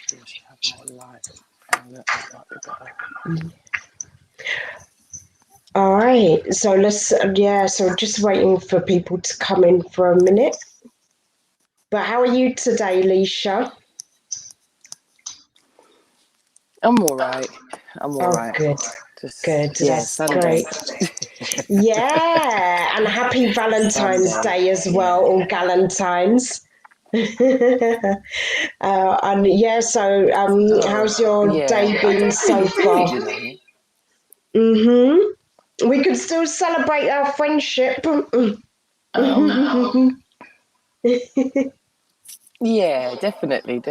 Just have my light. And look, that might be better. All right, so so just waiting for people to come in for a minute. But how are you today, Leisha? I'm all right. Oh, good, good. Yeah, That's Sunday. great. Yeah, and happy Valentine's Sunday. Day as well, or Galentine's. And yeah, so how's your day Yeah, I been don't so really do far? it, you know. We can still celebrate our friendship. Yeah, definitely.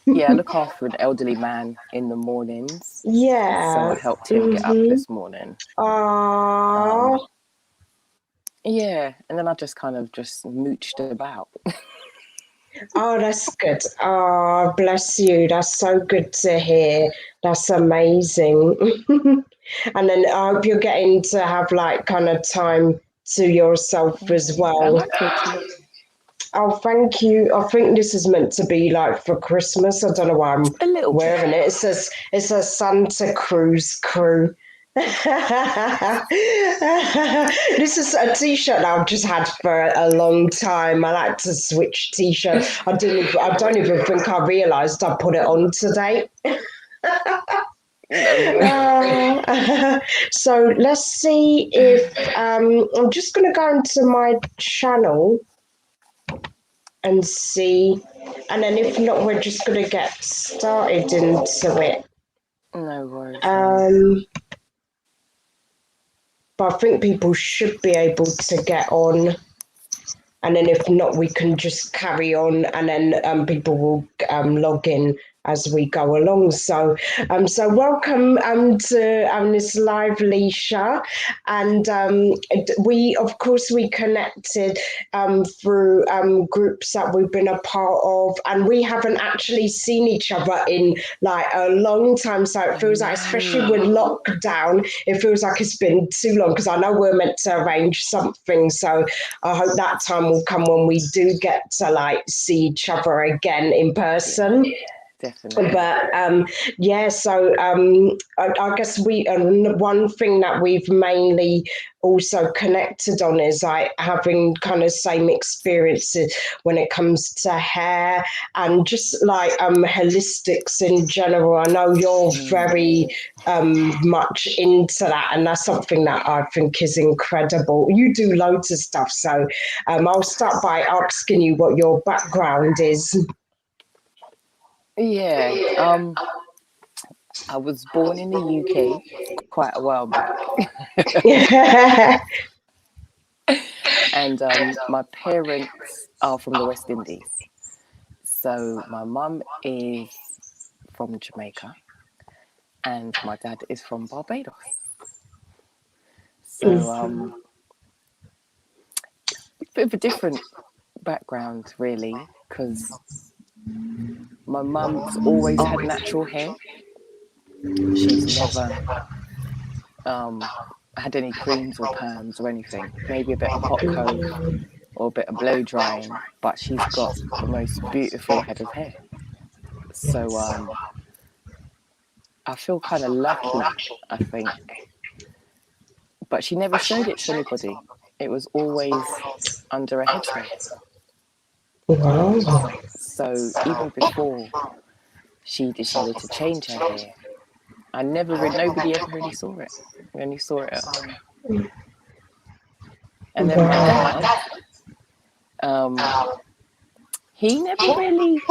Yeah, I look after an elderly man in the mornings, so I Yeah. helped him get up this morning. Aww. Yeah, and then I just kind of just mooched about. Oh, that's good. Oh, bless you. That's so good to hear. That's amazing. And then I hope you're getting to have like kind of time to yourself as I well. like your tea. Oh, thank you. I think this is meant to be like for Christmas. I don't know why I'm A little bit. wearing it. It says Santa Cruz crew. This is a t-shirt that I've just had for a long time. I like to switch t-shirt. I don't even think I realised I put it on today. So let's see if I'm just going to go into my channel and see, and then if not, we're just going to get started into it. No worries. But I think people should be able to get on, and then if not, we can just carry on, and then people will log in as we go along. So welcome to this live, Leisha, and we of course we connected through groups that we've been a part of, and we haven't actually seen each other in like a long time. So it feels like, especially with lockdown, it feels like it's been too long, because I know we're meant to arrange something. So I hope that time will come when we do get to like see each other again in person. Yeah, definitely. But so I guess one thing that we've mainly also connected on is like having kind of same experiences when it comes to hair and just like holistics in general. I know you're very much into that, and that's something that I think is incredible. You do loads of stuff, so I'll start by asking you what your background is. Yeah. I was born in the UK quite a while back. And my parents are from the West Indies. So my mum is from Jamaica and my dad is from Barbados. So a bit of a different background, really, because my mum's always had natural hair. She's never had any creams or perms or anything. Maybe a bit of hot comb or a bit of blow drying, but she's got the most beautiful head of hair. So I feel kind of lucky, I think. But she never showed it to anybody. It was always under a headscarf. Wow. So even before she decided to change her hair, nobody ever really saw it. We only saw it at home. And then my Wow. dad, he never really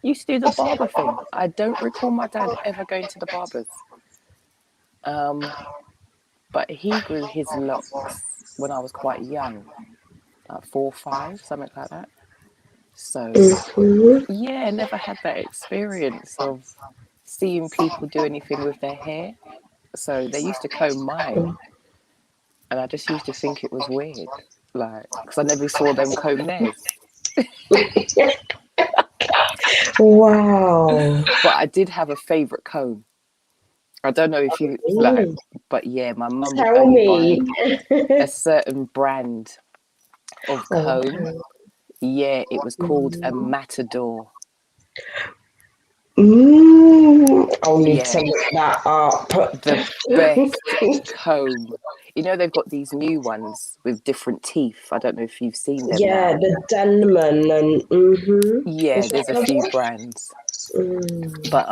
used to do the barber thing. I don't recall my dad ever going to the barbers. But he grew his locks when I was quite young, like 4 or 5, something like that. So yeah, never had that experience of seeing people do anything with their hair. So they used to comb mine, and I just used to think it was weird, like, because I never saw them comb theirs. Wow. But I did have a favourite comb. I don't know if you like, but yeah, my mum would Tell only me. buy a certain brand of comb. Okay. Yeah, it was called a matador. I'll need to Yeah, look that up. the best comb. You know, they've got these new ones with different teeth. I don't know if you've seen them Yeah, now. the Denman and Yeah, is there's a that few the brands. one? But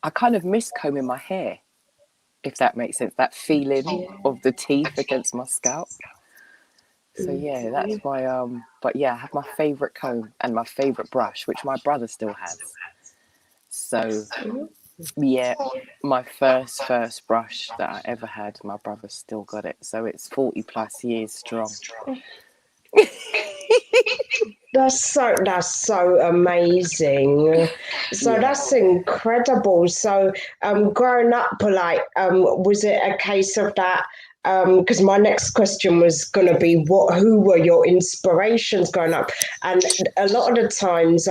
I kind of miss combing my hair, if that makes sense. That feeling of the teeth against my scalp. So yeah, that's my but yeah, I have my favourite comb and my favourite brush, which my brother still has. So yeah, my first brush that I ever had, my brother still got it. So it's 40 plus years strong. That's so amazing. So Yeah. that's incredible. So growing up, like was it a case of that? Because my next question was going to be who were your inspirations growing up? And a lot of the times,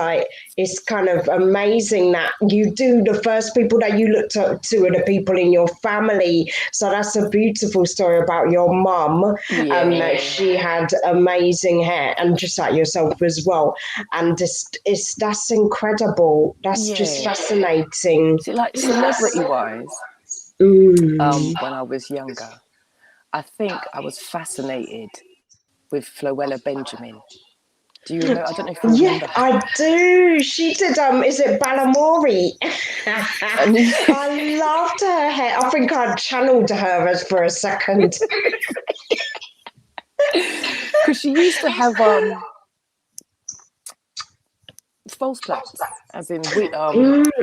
it's kind of amazing that the first people that you looked up to are the people in your family. So that's a beautiful story about your mum, that Yeah. she had amazing hair, and just like yourself as well. And that's incredible. That's just Yeah. fascinating. See, like celebrity wise, Mm. when I was younger, I think I was fascinated with Floella Benjamin. Do you remember? I don't know if you Yeah, remember her. I do. She did. Is it Balamori? And I loved her hair. I think I channeled her as for a second. because she used to have false plaits, as in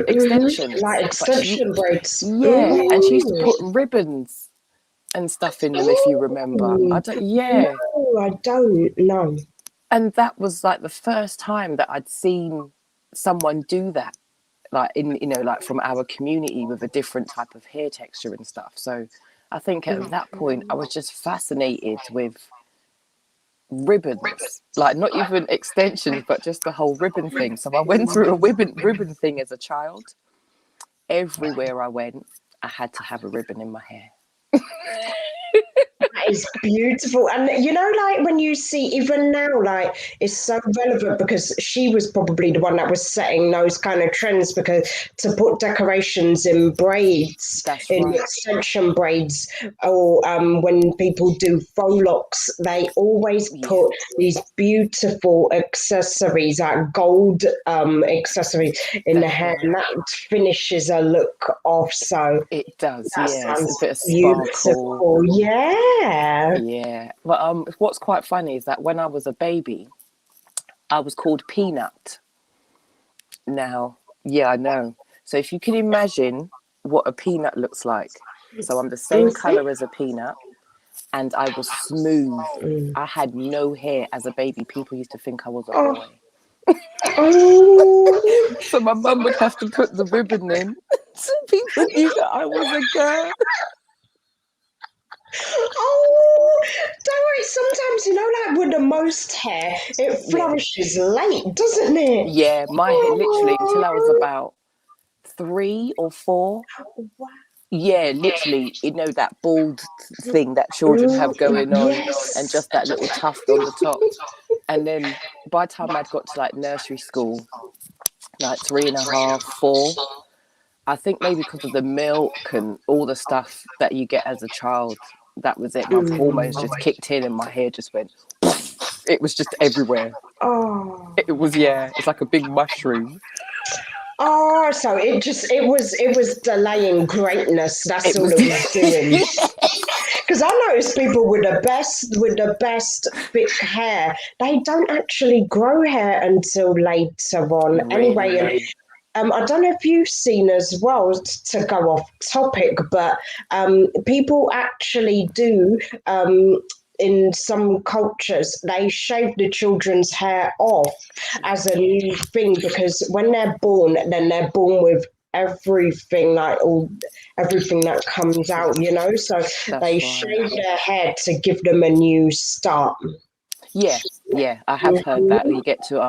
extensions, Like but she extension braids. yeah, and she used to put ribbons and stuff in them, if you remember. I Mm. don't, yeah. No, I don't know. And that was like the first time that I'd seen someone do that, like like from our community with a different type of hair texture and stuff. So I think at that point I was just fascinated with ribbons, like not even extensions, but just the whole ribbon thing. So I went through a ribbon thing as a child. Everywhere I went, I had to have a ribbon in my hair. That is beautiful. And like when you see, even now, like it's so relevant because she was probably the one that was setting those kind of trends, because to put decorations in braids, That's in right. extension braids, or when people do faux locks, they always Yeah, put these beautiful accessories, like gold accessories in the that's hair, right. and that finishes a look off. So It does. that Yes, a sounds bit of sparkle. beautiful. Yeah. Yeah, but what's quite funny is that when I was a baby, I was called Peanut. Now, yeah, I know. So if you can imagine what a peanut looks like, so I'm the same color as a peanut, and I was smooth. Mm. I had no hair as a baby. People used to think I was a Oh, boy. oh, So my mum would have to put the ribbon in so people knew that I was a girl. oh. Don't worry. Sometimes, like with the most hair, it Yeah. flourishes late, doesn't it? Yeah, my hair literally until I was Oh, about 3 or 4. wow. Yeah, literally, that bald thing that children have going on and Yes. just that little tuft on the top. And then by the time I'd got to like nursery school, like 3.5, 4, I think maybe because of the milk and all the stuff that you get as a child, that was it. My hormones just kicked in and my hair just went, it was just everywhere. Oh. It was, yeah, it's like a big mushroom. Oh, so it was delaying greatness. That's It all was, it was doing. yes, Because I notice people with the best thick hair, they don't actually grow hair until later on. Anyway, really. and I don't know if you've seen as well, to go off topic, but people actually do. In some cultures, they shave the children's hair off as a new thing, because when they're born, then they're born with everything, like everything that comes out, so they That's right. shave their head to give them a new start. Yeah, yeah, I have heard that. You get to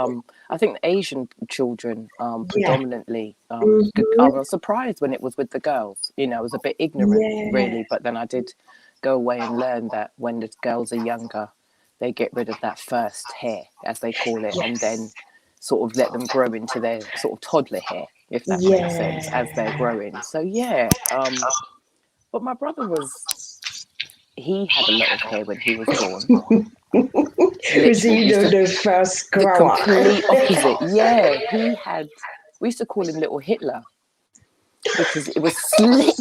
I think the Asian children Yeah. predominantly I Mhm. was surprised when it was with the girls. I was a bit ignorant Yeah. really, but then I did go away and learn that when the girls are younger, they get rid of that first hair, as they call it, and then Yes. sort of let them grow into their sort of toddler hair, if that makes sense, as they're growing. So yeah, but my brother he had a lot of hair when he was born. Was Literally, he used to the first the grower? complete opposite. Yeah, he had. We used to call him Little Hitler because it was slick.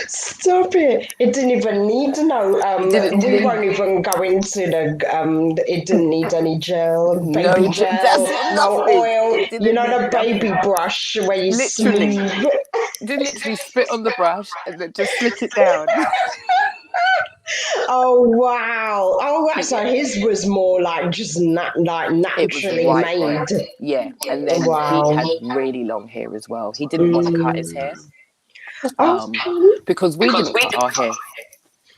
Stop it! It didn't even need no. It didn't We need won't even go into the. It didn't need any gel, baby no. gel, That's it. no Nothing. oil. It You didn't know need the baby nothing. brush where you Literally, smooth. did literally spit on the brush and then just slick it down. Oh wow! Oh wow! So Yeah, his was more like just like it was naturally right there. made. Yeah, and then he Wow. had really long hair as well. He didn't want to cut his Mm. hair, Okay. because we didn't cut our hair.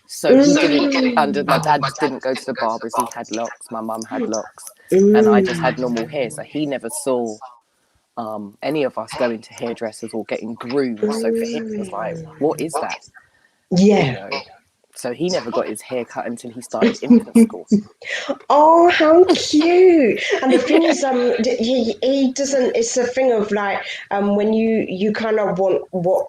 So he didn't. Under Mm. my dad didn't go to the barbers. He had locks. My mum had locks, and I just had Mm. normal hair. So he never saw any of us going to hairdressers or getting groomed. So for him, it was like, what is that? You Yeah. know. So he never got his hair cut until he started infant school. Oh, how cute! And the thing Yeah, is, he doesn't. It's a thing of like, when you kind of want what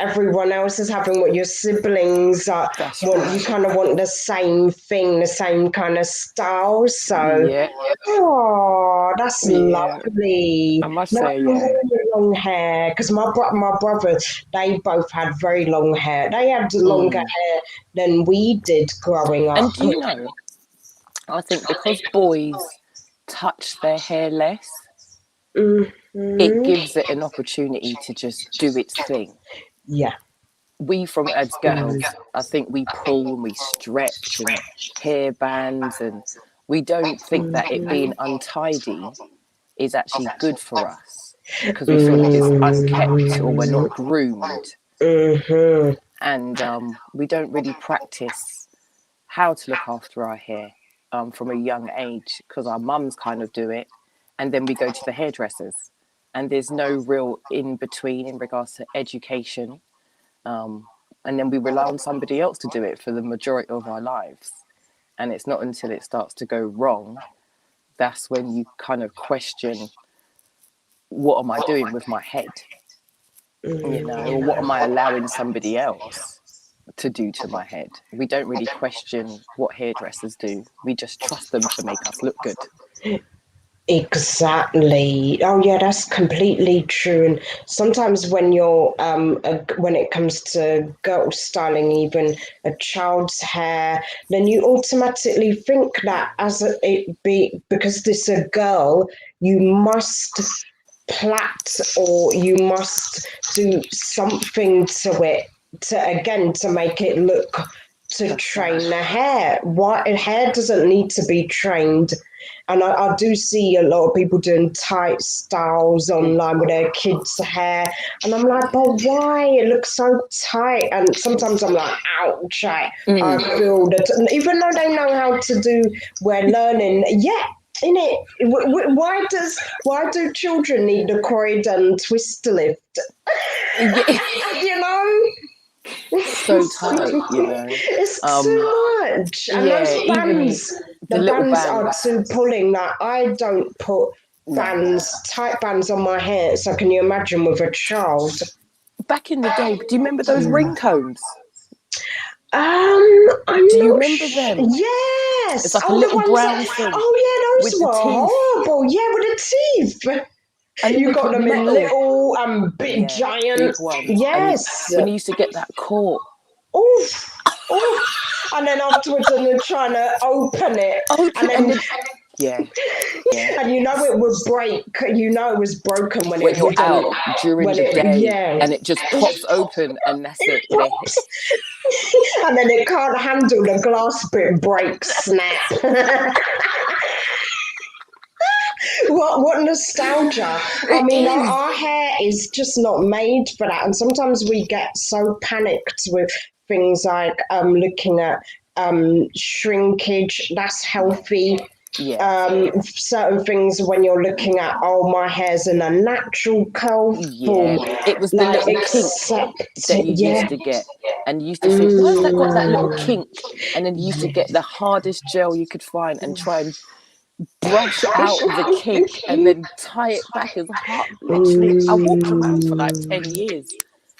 everyone else is having, what your siblings that's want. You right. kind of want the same thing, the same kind of style. So, Yeah, oh, that's yeah. lovely. I must No, say, yeah. really long hair because my brothers, they both had very long hair. They had longer Mm. hair than we did growing And up. do you know, I think because boys touch their hair less, it Hmm. gives it an opportunity to just do its thing. Yeah. We, from as girls, I think we pull and we stretch and hair bands, and we don't think that it being untidy is actually good for us because we feel like it's unkept or we're not groomed, Mm-hmm. and we don't really practice how to look after our hair from a young age because our mums kind of do it, and then we go to the hairdressers, and there's no real in between in regards to education, and then we rely on somebody else to do it for the majority of our lives, and it's not until it starts to go wrong that's when you kind of question, what am I doing with my head, or what am I allowing somebody else to do to my head? We don't really question what hairdressers do. We just trust them to make us look good. Exactly. Oh yeah, that's completely true. And sometimes when you're when it comes to girl styling, even a child's hair, then you automatically think that it be because this a girl, you must plait or you must do something to it to make it look, to That's train right. the hair. Why hair doesn't need to be trained. And I do see a lot of people doing tight styles Mm, online with their kids' hair. And I'm like, but why? It looks so tight. And sometimes I'm like, ouch, I mm. feel that even though they know how to do, we're learning, yeah, in it, why do children need the Croydon twist lift? Yeah. You know, So tight. it's too much. And Yeah, those even bands, the the little bands are bands. too pulling. Like I don't put No. bands, tight bands on my hair. So can you imagine with a child? Back in the day, do you remember those ring combs? I'm Do you not remember them? It's Yes. like a Oh, the little ones. brown thing Oh, yeah, with those the were teeth, horrible. Yeah, with the teeth. and then You they got put them in metal. little, big, Yeah, giant. big ones. And Yes. when you used to get that caught, Oof. Oof. And then afterwards, and they're trying to open it, and open, and then then yeah, yeah. and you know it would break. You know it was broken when When it you're didn't. out during When the it, day, yeah. and it just pops open, and that's it. They Pops. And then it can't handle the glass bit breaks, snap. What nostalgia. I it mean, is. our hair is just not made for that. And sometimes we get so panicked with things like looking at shrinkage, that's Yeah, healthy. yeah, Certain things when you're looking at, oh, my hair's in a natural curl form, yeah. It was the like little kink accept, that you used yeah. to get, and you used to think, why's that got that little Mm, kink? And then you used to get the hardest gel you could find and try and brush out the kink and then tie it back as hard. Literally, I walked around for like 10 years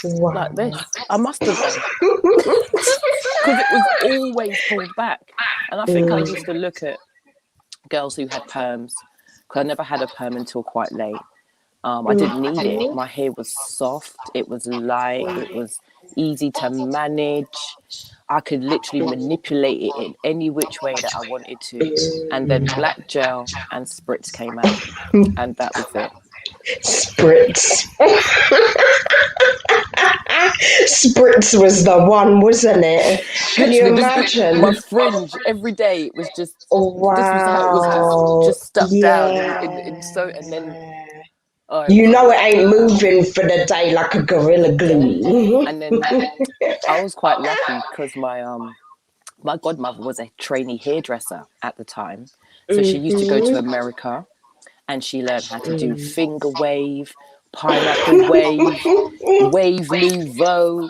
like Wow. this. I must have done. Because it was always pulled back. And I think I used to look at girls who had perms, because I never had a perm until quite late. I didn't need it. My hair was soft, it was light, it was easy to manage. I could literally manipulate it in any which way that I wanted to. And then black gel and spritz came out, and that was it. Spritz. Spritz was the one, wasn't it? Can you Literally, my imagine? fringe every day. It was just this was how it was Wow. just stuck down in so, and then Yeah. oh, it You was know like it ain't moving for the day like a gorilla yeah. glue. And then I was quite lucky because my godmother was a trainee hairdresser at the time. So she used to go to America and she learned how to do finger wave, pineapple wave, wave nouveau.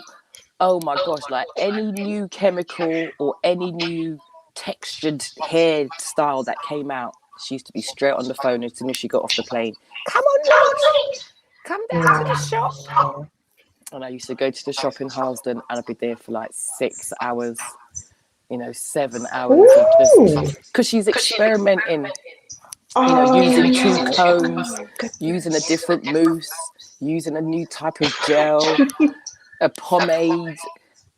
Oh my gosh, like any new chemical or any new textured hairstyle that came out, she used to be straight on the phone as soon as she got off the plane. Come on, Leesh, come down to the shop. And I used to go to the shop in Harlesden and I'd be there for like 6 hours, 7 hours of just Ooh. because she's experimenting, Oh using two combs, my using a goodness. different mousse, using a new type of gel, a pomade,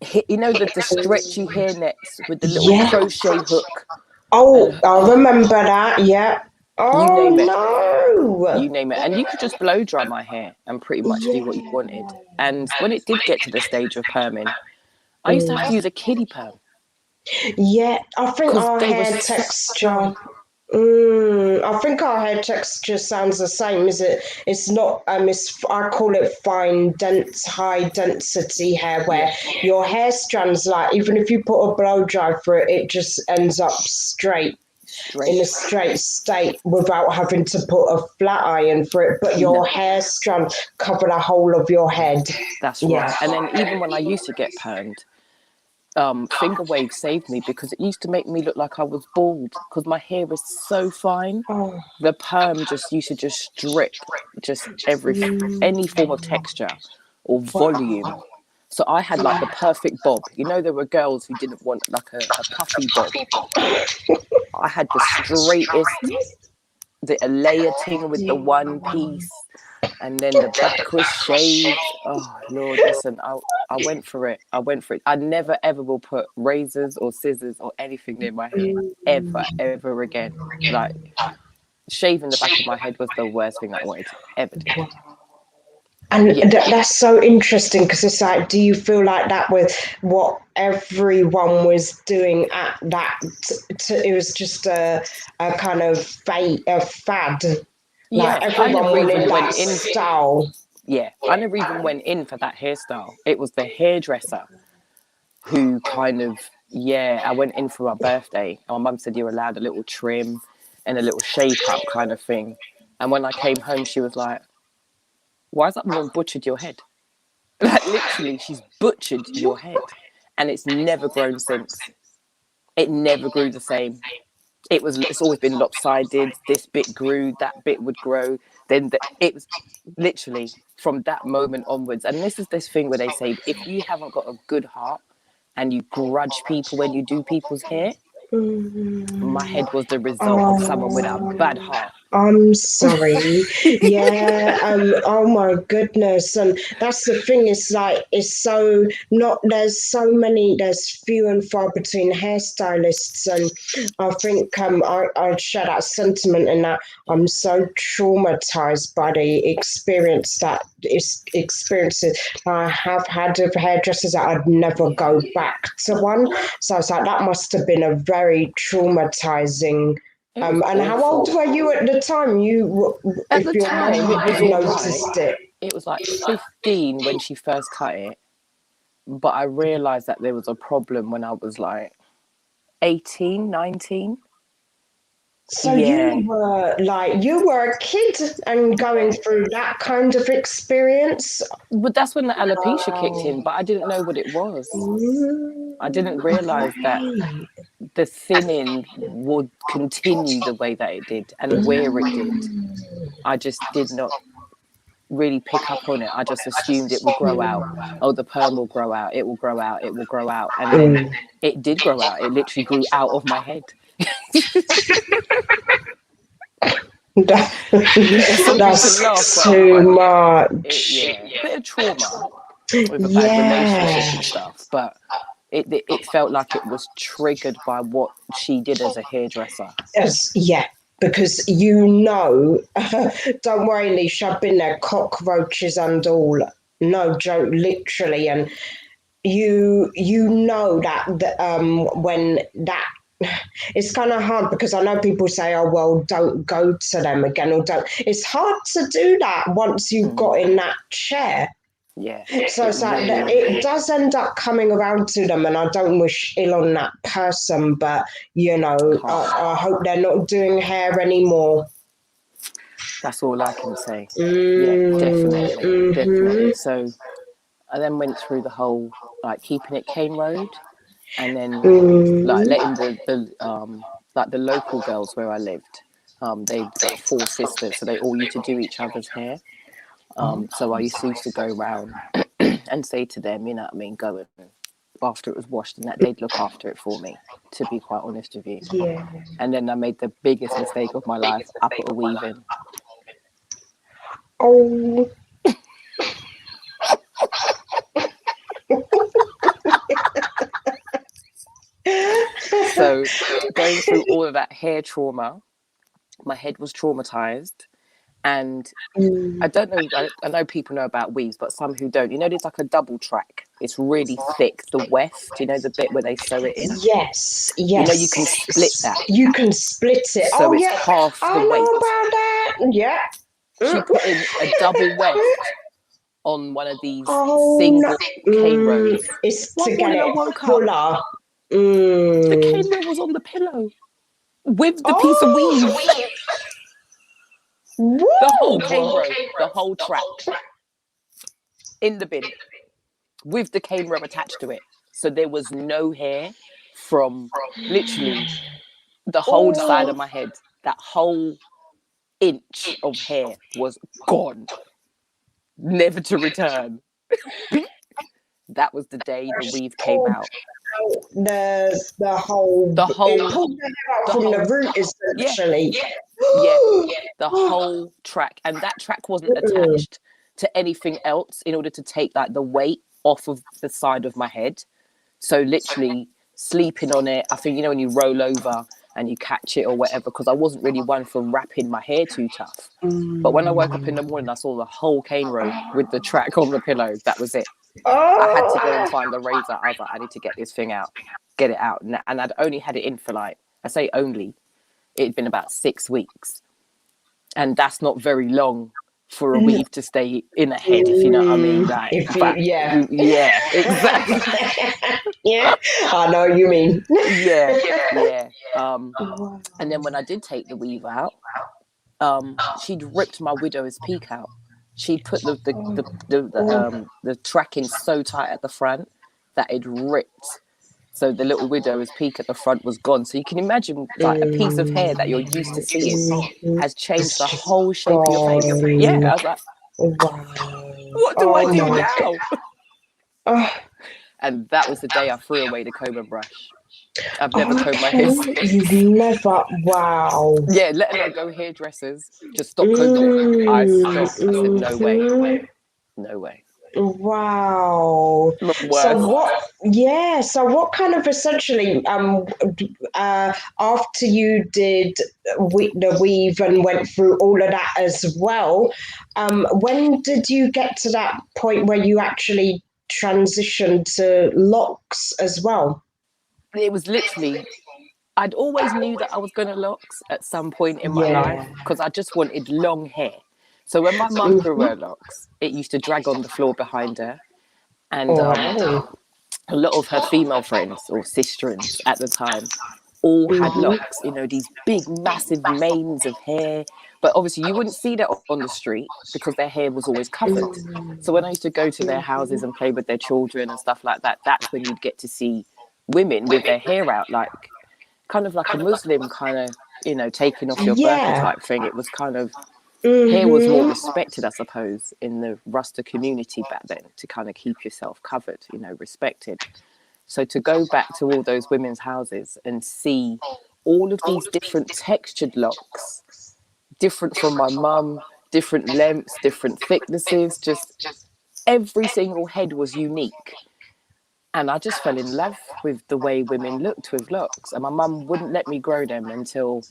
the stretchy hair nets with the little Yeah. crochet hook. Oh, And I remember that. Yeah. you Oh name it, no. you name it. And you could just blow dry my hair and pretty much do what you Yeah. wanted. And when it did get to the stage of perming, I used to have to use a kiddie perm Yeah, I think because our they were hair so texture. I think our hair texture sounds the same. Is it? It's not. It's, I call it fine, dense, high density hair, where yeah, your hair strands, like even if you put a blow dry for it, it just ends up straight in a straight. straight state without having to put a flat iron for it. But your No, hair strand cover the whole of your head. that's Yeah. right. And then even when I used to get permed, finger wave saved me because it used to make me look like I was bald because my hair is so fine. Oh. The perm just used to just strip just any form of texture or volume. So I had like the perfect bob. There were girls who didn't want like a puffy bob. I had the straightest, the elating with the one piece, and then the back was shaved. Oh Lord, listen, I went for it. I went for it. I never ever will put razors or scissors or anything near my hair ever again. Like shaving the back of my head was the worst thing that I wanted to ever do. And Yeah, that's so interesting because it's like, do you feel like that with what everyone was doing at that? It was just a kind of a fad. Like yeah. I everyone never wanted even that went in. style. Yeah, I never even went in for that hairstyle. It was the hairdresser who kind of, yeah, I went in for my birthday and my mum said you're allowed a little trim and a little shape up kind of thing. And when I came home, she was like, why has that woman butchered your head? Like literally, she's butchered your head. And it's never grown since. It never grew the same. It's always been lopsided. This bit grew, that bit would grow. It was literally from that moment onwards. And this is this thing where they say, if you haven't got a good heart and you grudge people when you do people's hair, my head was the result of someone with a bad Oh. heart. I'm sorry. Yeah, oh my goodness. And that's the thing, it's like it's so not there's few and far between hairstylists, and I think I share that sentiment in that I'm so traumatized by the experience that is experiences I have had of hairdressers that I'd never Yeah. go back to one. So it's like that must have been a very traumatizing. It was And how old awful. were you at the time? At If the your time, it was mum all right. noticed it. It was like 15 when she first cut it. But I realized that there was a problem when I was like 18, 19. So Yeah. you were a kid and going through that kind of experience. But that's when the alopecia kicked Oh, in, but I didn't know what it was. I didn't realize that okay. the thinning would continue the way that it did and where it did. I just did not really pick up on it. I just assumed it would grow out. Oh, the perm will grow out. It will grow out. It will grow out. And then it did grow out. It literally grew out of my head. Some That's people laugh, too but much. yeah, bit of trauma with a bad relationship Yeah. and stuff. But it felt like it was triggered by what she did as a hairdresser. Yeah, because don't worry, Leesh, I've been there, cockroaches and all. No joke, literally. And you know that when that it's kind of hard because I know people say, oh well, don't go to them again, or don't. It's hard to do that once you've got in that chair. Yeah. So it's like it does end up coming around to them, and I don't wish ill on that person, but I hope they're not doing hair anymore. That's all I can say. Yeah, definitely. So I then went through the whole like keeping it cane road, and then like letting the local girls where I lived, they like 4 sisters, so they all used to do each other's hair. So I used to go around and say to them, you know what I mean, go and after it was washed and that they'd look after it for me, to be quite honest with you. Yeah. And then I made the biggest mistake of my life. I put a weave in. Oh. So going through all of that hair trauma, my head was traumatized. And I don't know, I know people know about weaves, but some who don't. You know, there's like a double track. It's really thick, the weft, you know, the bit where they sew it in? Yes. You know, you can split that. You can split it. So it's half the I weight. know about that. Yeah. She put in a double weft on one of these single cane rows. It's One to get morning I it woke fuller. up, the cane row was on the pillow with the piece of weave. The whole cane row, the whole track in the bin with the cane row attached to it. So there was no hair from literally the whole side of my head. That whole inch of hair was gone, never to return. That was the day the weave came out. The whole The whole it pulled the hair out from the root essentially. Yeah, the whole track. And that track wasn't attached to anything else in order to take like the weight off of the side of my head. So literally sleeping on it, I think, you know, when you roll over and you catch it or whatever, because I wasn't really one for wrapping my hair too tough. But when I woke up in the morning, I saw the whole cane row with the track on the pillow. That was it. I had to go and find the razor. I was like, I need to get this thing out, get it out. And I'd only had it in for like, I say only, it'd been about 6 weeks. And that's not very long for a weave to stay in a head, if you know what I mean. Like, yeah, exactly. Yeah, I know what you mean. Yeah. And then when I did take the weave out, she'd ripped my widow's peak out. She'd put the tracking so tight at the front that it ripped. So the little widow's peak at the front was gone. So you can imagine like a piece of hair that you're used to seeing has changed the whole shape of your face. Yeah, I was like, what do I do now? And that was the day I threw away the comb and brush. I've never combed my hair since. You've never, wow. Yeah, let alone go hairdressers. Just stop combing it. I stopped. I said, no way. No way. Wow. So what kind of essentially after you did the weave and went through all of that as well, when did you get to that point where you actually transitioned to locks as well? It was literally, I'd always knew that I was going to locks at some point in my life because I just wanted long hair. So when my mum grew her locks, it used to drag on the floor behind her. And a lot of her female friends or sisterins at the time all had locks, you know, these big, massive manes of hair. But obviously you wouldn't see that on the street because their hair was always covered. So when I used to go to their houses and play with their children and stuff like that, that's when you'd get to see women with their hair out, like kind of like a Muslim kind of, you know, taking off your burqa Yeah. type thing. It was kind of, hair was more Mm-hmm. respected, I suppose, in the Rasta community back then, to kind of keep yourself covered, you know, respected. So to go back to all those women's houses and see all of these different textured locks, different from my mum, different lengths, different thicknesses, just every single head was unique. And I just fell in love with the way women looked with locks. And my mum wouldn't let me grow them until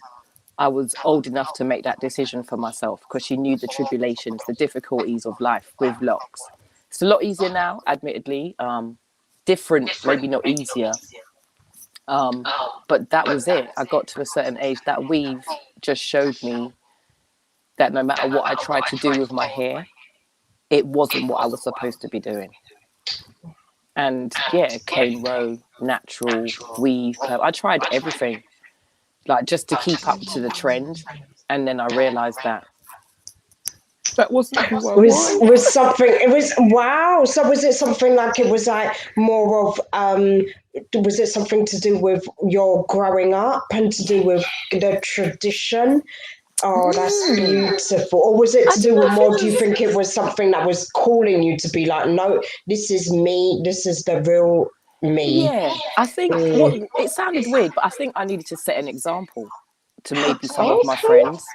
I was old enough to make that decision for myself, because she knew the tribulations, the difficulties of life with locks. It's a lot easier now, admittedly. Different, maybe not easier. But that was it. I got to a certain age. That weave just showed me that no matter what I tried to do with my hair, it wasn't what I was supposed to be doing. And yeah, cane row, natural, weave, curl. I tried everything, like just to keep up to the trend. And then I realized that that wasn't who I was. Was something, it was, wow. So was it something like, it was like more of was it something to do with your growing up and to do with the tradition? Oh, that's beautiful. Or was it I to don't do know with if it more, do you was. think it was something that was calling you to be like, no, this is me, this is the real me? Yeah, I think what it sounded weird, but I think I needed to set an example to maybe some of my Okay. friends,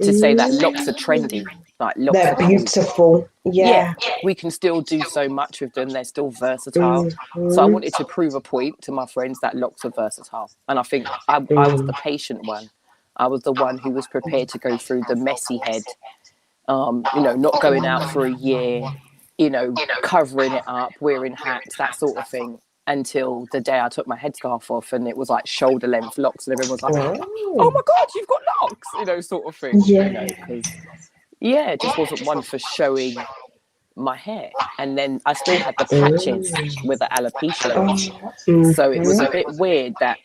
to say that locks are trendy, like locks are They're cool. beautiful. Yeah, Yeah. we can still do so much with them. They're still versatile. So I Mm-hmm. wanted to prove a point to my friends that locks are versatile. And I think I was the patient one. I was the one who was prepared to go through the messy head, you know, not going out for a year, you know, covering it up, wearing hats, that sort of thing, until the day I took my headscarf off and it was like shoulder length locks, and everyone was like, "Oh Oh, my God, you've got locks," you know, sort of thing, you know, yeah. because yeah, it just wasn't one for showing my hair. And then I still had the patches where the alopecia was. So it was a bit weird that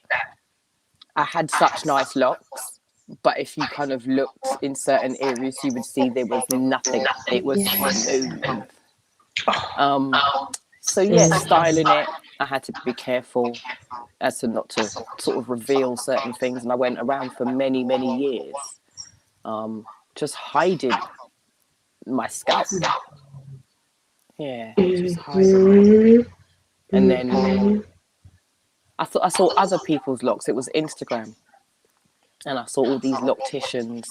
I had such nice locks, but if you kind of looked in certain areas, you would see there was nothing. It was smooth. Um, so yeah, styling it, I had to be careful as to not to sort of reveal certain things. And I went around for many, many years, just hiding my scalp. Yeah, just hiding it. And then I thought I saw other people's locks. It was Instagram. And I saw all these locticians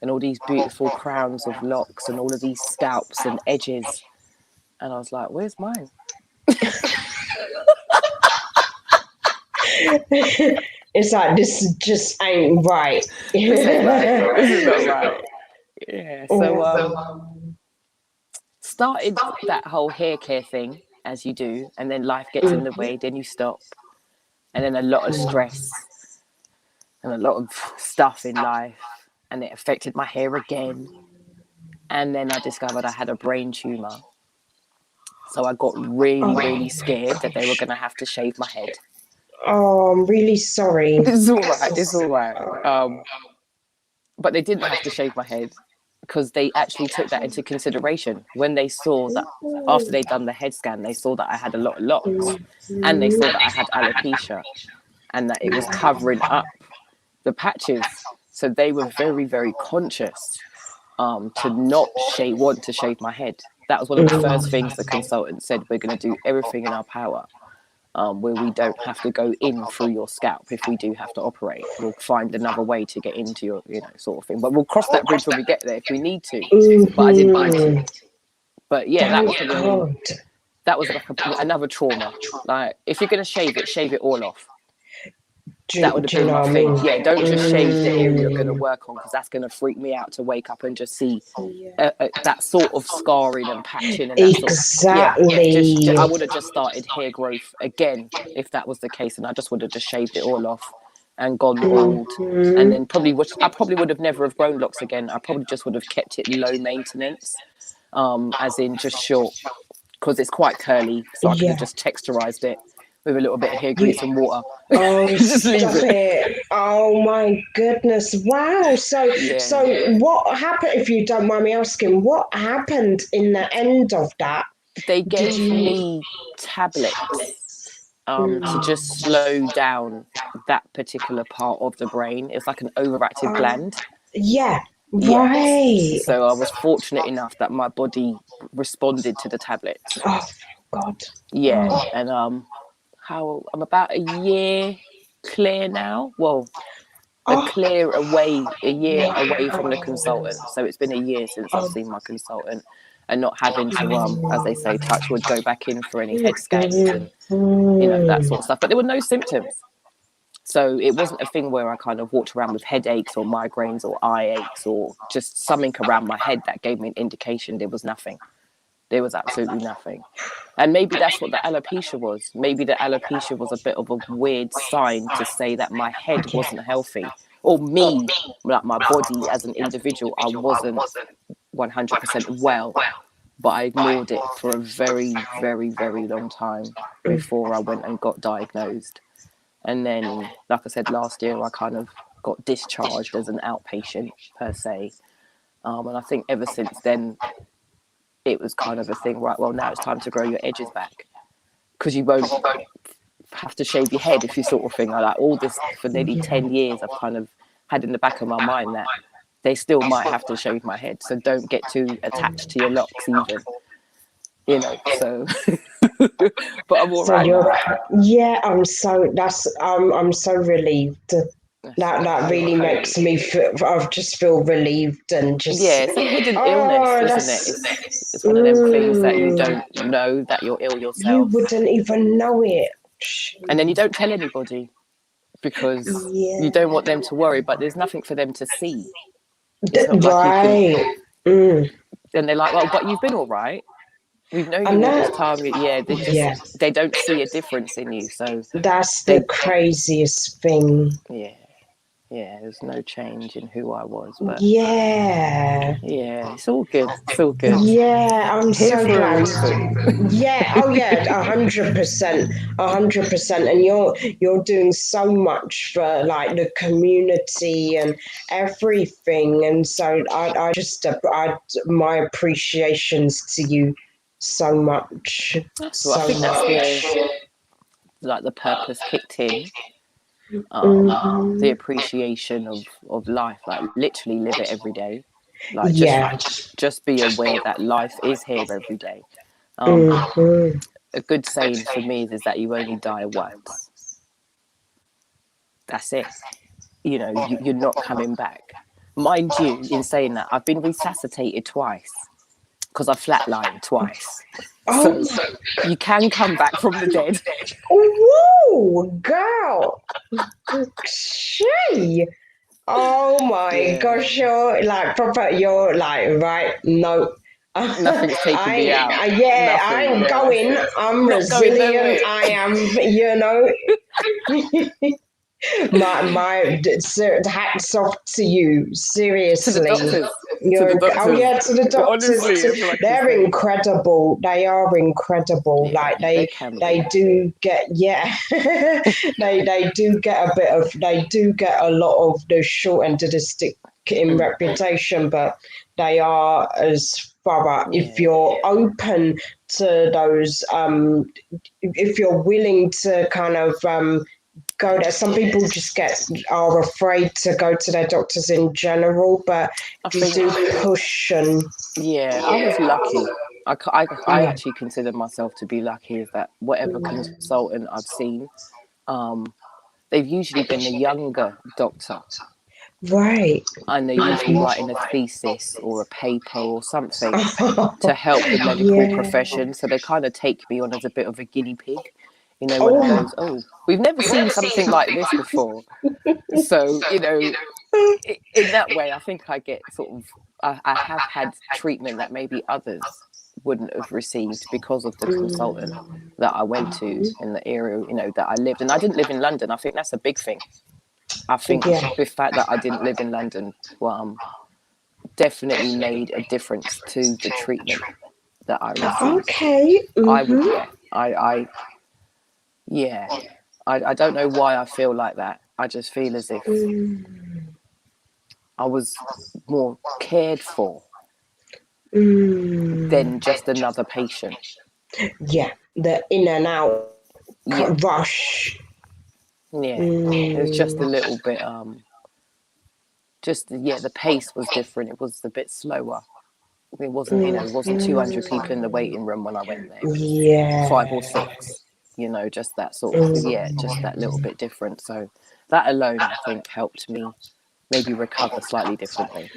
and all these beautiful crowns of locks and all of these scalps and edges. And I was like, where's mine? It's like, this just ain't right. This ain't right. This is not right. Yeah. So started that whole hair care thing, as you do, and then life gets in the way, then you stop. And then a lot of stress and a lot of stuff in life. And it affected my hair again. And then I discovered I had a brain tumor. So I got really, really scared that they were going to have to shave my head. Oh, I'm really sorry. It's all right. It's all right. But they didn't have to shave my head, because they actually took that into consideration when they saw that after they'd done the head scan, they saw that I had a lot of locks, and they saw that I had alopecia, and that it was covering up the patches. So they were very, very conscious to not want to shave my head. That was one of the first things the consultant said. We're going to do everything in our power, where we don't have to go in through your scalp. If we do have to operate, we'll find another way to get into your, you know, sort of thing. But we'll cross that bridge when we get there if we need to. But I didn't want to. But yeah, that was Thank probably, God. that was like another trauma. Like, if you're going to shave it all off. That would have Do you been know my what I thing. mean? Yeah, don't just shave the area you're going to work on, because that's going to freak me out to wake up and just see that sort of scarring and patching and that sort of, yeah. I Exactly. would have just started hair growth again if that was the case, and I just would have just shaved it all off and gone bald, and then I probably would have never have grown locks again. I probably just would have kept it low maintenance, as in just short, because it's quite curly, so I could have Yeah. just texturized it with a little bit of hair You, grease and water. oh, Just leave stop it. it. Oh my goodness. Wow. So Yeah. so what happened, if you don't mind me asking, what happened in the end of that? They Did gave you me tablets, to just slow down that particular part of the brain. It's like an overactive gland. Yeah, Yes. right. So I was fortunate enough that my body responded to the tablets. Oh, God. Yeah. Oh, And how I'm about a year clear now. Well, oh, a year away from the wow. consultant. So it's been a year since I've Oh, seen my consultant, and not having to as they say, touch wood, go back in for any head scans mm, and that sort of stuff. But there were no symptoms. So it wasn't a thing where I kind of walked around with headaches or migraines or eye aches or just something around my head that gave me an indication there was nothing. There was absolutely nothing. And maybe that's what the alopecia was. Maybe the alopecia was a bit of a weird sign to say that my head yeah. wasn't healthy, or me, like my body as an individual, I wasn't 100% well. But I ignored it for a very, very, very long time before I went and got diagnosed. And then, like I said, last year, I kind of got discharged as an outpatient per se. And I think ever since then, it was kind of a thing, right? Well, now it's time to grow your edges back because you won't have to shave your head if you sort of thing. I like all this for nearly 10 years. I've kind of had in the back of my mind that they still might have to shave my head. So don't get too attached to your locks, even, so, but I'm all So right you're, now. yeah, I'm so relieved. That's That it. that really makes me feel. I just feel relieved and Yeah, just. it's a hidden illness, Oh, isn't it? that's. It's one of them things that you don't know that you're ill You yourself, wouldn't even know it. and then you don't tell anybody because you Yeah. don't want them to worry. But there's nothing for them to see. It's not like you can. Right. Mm. And they're like, "Well, but you've been all right. We've known And you all this that, time." Yeah, yeah, they don't see a difference in you, so that's the they craziest thing. yeah. Yeah, there's no change in who I was, but Yeah. yeah, it's all good. It's all good. Yeah, I'm Here so for a glad. reason. Yeah, oh yeah, 100%, 100%. And you're doing so much for like the community and everything. And so I just my appreciations to you so much, That's what I so think. That's much. the purpose kicked in. The Mhm. appreciation of life, like literally live it every day. Like Yeah. just be aware that life is here every day. Hmm. A good saying for me is that you only die once. That's it. You're not coming back. Mind you, in saying that, I've been resuscitated twice because I flatlined twice. So Oh, you can come back from the dead. whoa, girl. She. Oh my Yeah, gosh, you're like proper, you're like, right, no. nothing's taking me out. Yeah, I Nothing. ain't Yeah, that's going. it. I'm Not going resilient. nowhere. I am, hats off to you. To the Seriously, doctors. To the you're. Oh doctors. yeah, to the doctors. Honestly, it's like I They're say. incredible. They are incredible. Yeah, Like they can they be. do get, yeah. They do get a bit of. They do get a lot of the short end of the stick in Mm, reputation, but they are as thorough if yeah. you're open to those. If you're willing to kind of go there. Some people just are afraid to go to their doctors in general, but I if you think, do push and yeah, I was lucky. I yeah, actually consider myself to be lucky is that whatever consultant I've seen, um, they've usually been a younger doctor, right. and they're usually writing a thesis or a paper or something to help the medical Yeah. profession. So they kind of take me on as a bit of a guinea pig, one of Oh. those, oh, we've never seen something like this before. So, in that way, I think I get sort of, I have had treatment that maybe others wouldn't have received because of the consultant that I went to in the area, that I lived. And I didn't live in London. I think that's a big thing. I think Yeah. the fact that I didn't live in London, definitely made a difference to the treatment that I received. Okay. I would, Mm-hmm. yeah, yeah. I don't know why I feel like that. I just feel as if I was more cared for Mm. than just another patient. Yeah. The in and out. rush. Yeah, it was just a little bit just yeah, the pace was different. It was a bit slower. It wasn't, you know, it wasn't 200 people in the waiting room when I went there. It was five or Yeah. six, you know, just that sort of, yeah, just that little bit different. So that alone, I think, helped me maybe recover slightly differently.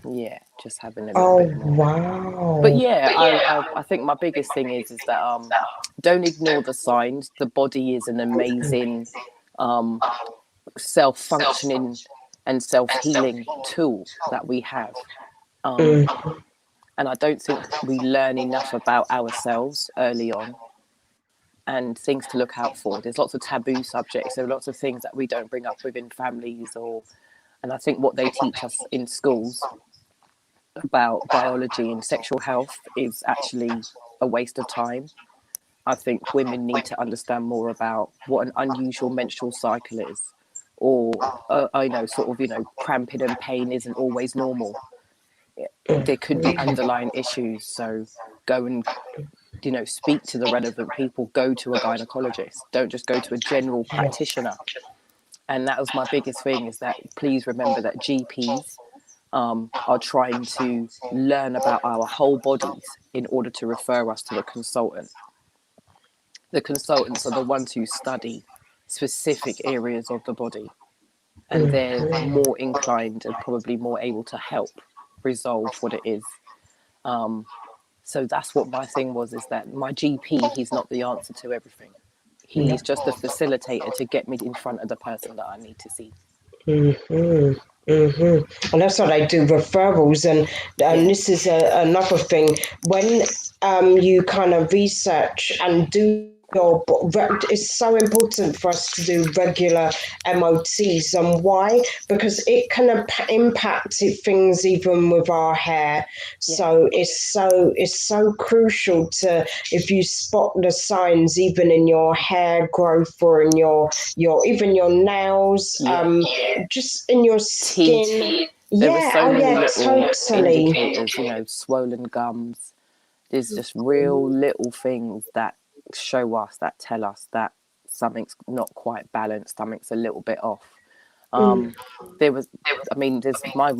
Yeah, just having a little Oh, bit more. But wow. yeah, I think my biggest thing is that don't ignore the signs. The body is an amazing um self-functioning and self-healing tool that we have. Um, and I don't think we learn enough about ourselves early on and things to look out for. There's lots of taboo subjects. There are lots of things that we don't bring up within families, or and I think what they teach us in schools about biology and sexual health is actually a waste of time. I think women need to understand more about what an unusual menstrual cycle is, or I know, sort of, you know, cramping and pain isn't always normal. There could be underlying issues. So go and, you know, speak to the relevant people. Go to a gynecologist. Don't just go to a general practitioner. And that was my biggest thing, is that please remember that GPs are trying to learn about our whole bodies in order to refer us to a consultant. The consultants are the ones who study specific areas of the body, and they're more inclined and probably more able to help resolve what it is. So that's what my thing was, is that my GP, he's not the answer to everything. He is just a facilitator to get me in front of the person that I need to see. And that's what I do, referrals. And Yeah. this is another thing. When you kind of research and do your, it's so important for us to do regular MOTs. And why? Because it can impact things even with our hair. Yeah. So it's so crucial to, if you spot the signs even in your hair growth or in your even your nails, Yeah. just in your Teeth. skin. There are Yeah, so oh many yeah, little totally. indicators, you know, swollen gums. There's just real little things that show us, that tell us that something's not quite balanced, something's a little bit off. Um, there was, I mean, there's my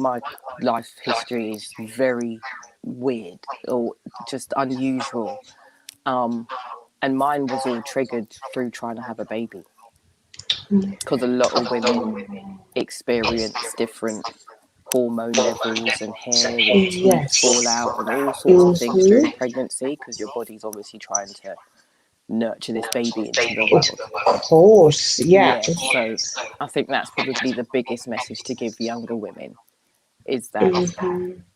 life history is very weird or just unusual. And mine was all triggered through trying to have a baby, because a lot of women experience different hormone levels and hair and teeth fall Yes. out and all sorts of things during pregnancy, because your body's obviously trying to nurture this baby into the world. Of course, yeah. Yeah, so I think that's probably the biggest message to give younger women, is that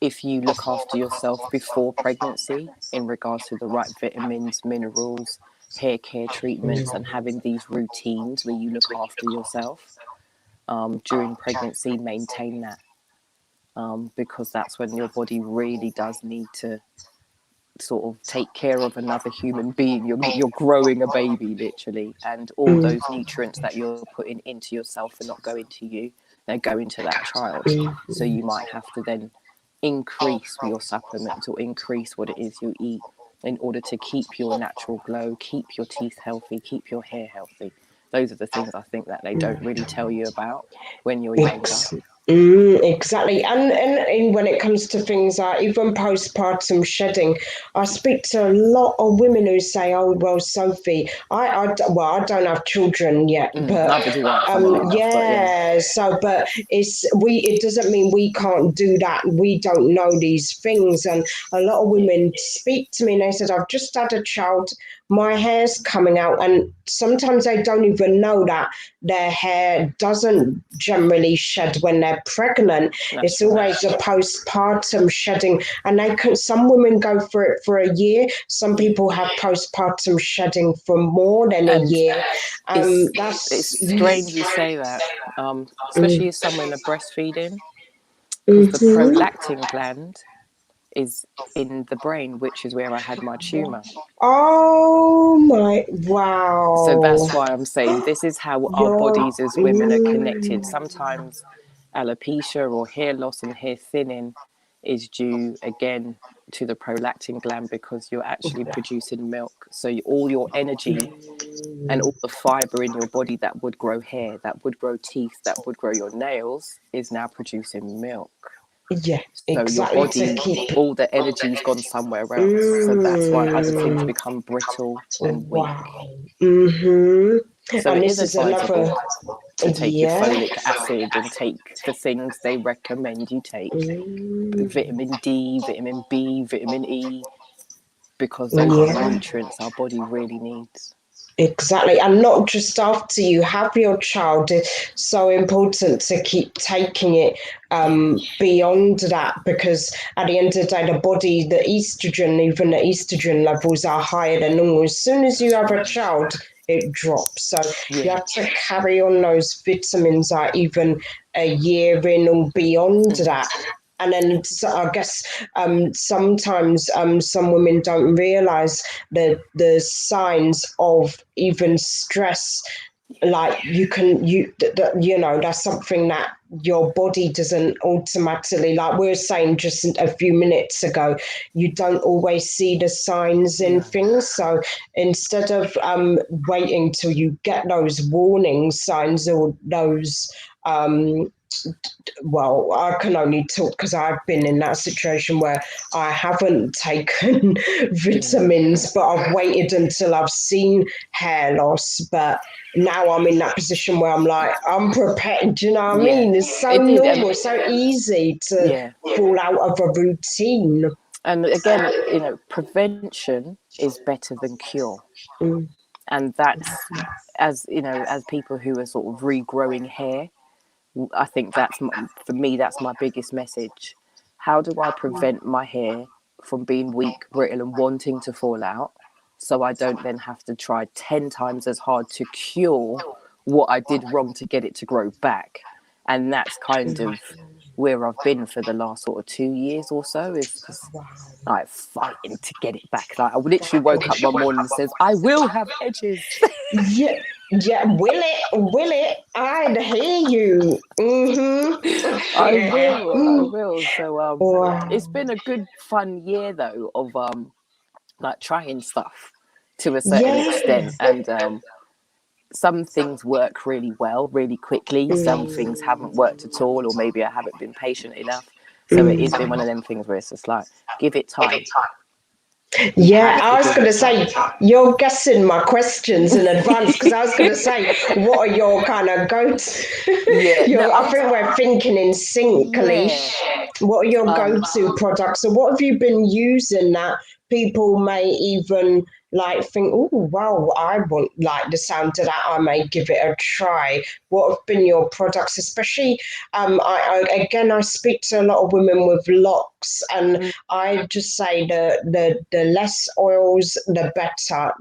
if you look after yourself before pregnancy in regards to the right vitamins, minerals, hair care treatments, and having these routines where you look after yourself during pregnancy, maintain that, because that's when your body really does need to sort of take care of another human being. You're growing a baby literally, and all those nutrients that you're putting into yourself are not going to you, they're going to that child. So you might have to then increase your supplements or increase what it is you eat in order to keep your natural glow, keep your teeth healthy, keep your hair healthy. Those are the things I think that they don't really tell you about when you're younger. Exactly, and when it comes to things like even postpartum shedding, I speak to a lot of women who say, "Oh, well, Sophie, I don't have children yet, but Neither do I, funnily enough, but yeah. yeah, so but it doesn't mean we can't do that. We don't know these things, and a lot of Yeah. women speak to me and they said, "I've just had a child, my hair's coming out," and sometimes they don't even know that their hair doesn't generally shed when they're pregnant. That's It's right. always a postpartum shedding, and some women go for it for a year. Some Yeah. people have postpartum shedding for more than a And year. it's That's strange you say that, especially as someone in breastfeeding, because the Mhm. prolactin gland is in the brain, which is where I had my tumor. Oh my So wow. that's why I'm saying this is how our You're bodies as women are connected. Sometimes alopecia or hair loss and hair thinning is due again to the prolactin gland, because you're actually producing milk. So all your energy and all the fiber in your body that would grow hair, that would grow teeth, that would grow your nails, is now producing milk. Yeah, So your exactly. To body, keep. all the energy's gone somewhere else. So that's why other things Mm, become brittle and wow. weak. Mm-hmm. So And it is this is another. advisable to take your Yeah. folic acid and take the things they recommend you take. Mm, Vitamin D, vitamin B, vitamin E, because those are yeah. nutrients our body really needs. Exactly, and not just after you have your child. It's so important to keep taking it Yeah. beyond that, because at the end of the day, the body, even the estrogen levels are higher than normal. As soon as you That's have a right. child, it drops. So you Yeah. have to carry on those vitamins even a year in or beyond that. And then I guess sometimes some women don't realize the signs of even stress. Like that's something that your body doesn't automatically, like we were saying just a few minutes ago, you don't always see the signs in No. things. So instead of waiting till you get those warning signs or those well, I can only talk because I've been in that situation where I haven't taken Yeah. vitamins, but I've waited until I've seen hair loss. But now I'm in that position where I'm like, I'm prepared. Do you know what I Yeah. mean? It's so It did. And normal, so easy to yeah. fall out of a routine. And again, prevention is better than cure. Mm, And that's, as people who are sort of regrowing hair, I think for me, that's my biggest message. How do I prevent my hair from being weak, brittle, and wanting to fall out, so I don't then have to try 10 times as hard to cure what I did wrong to get it to grow back? And that's kind of where I've been for the last sort of 2 years or so, is just wow. like fighting to get it back. Like I literally woke up one morning and says, I will have edges. Yeah, yeah, will it? I'd hear you. I Yeah. will, I will. So Wow. it's been a good fun year though, of like trying stuff to a certain Yeah. extent. And some things work really well really quickly, some things haven't worked at all, or maybe I haven't been patient enough. So it has been one of them things where it's just like, give it time. You Yeah, have to I was give going it to time. say, you're guessing my questions in advance because I was going to say, what are your kind of go-to? Yeah, no, I think we're thinking in sync, yeah. Leesh. What are your um go-to products? So what have you been using that people may even like think, oh, wow, I want like the sound of that. I may give it a try. What have been your products, especially I speak to a lot of women with locks, and I just say the less oils, the better.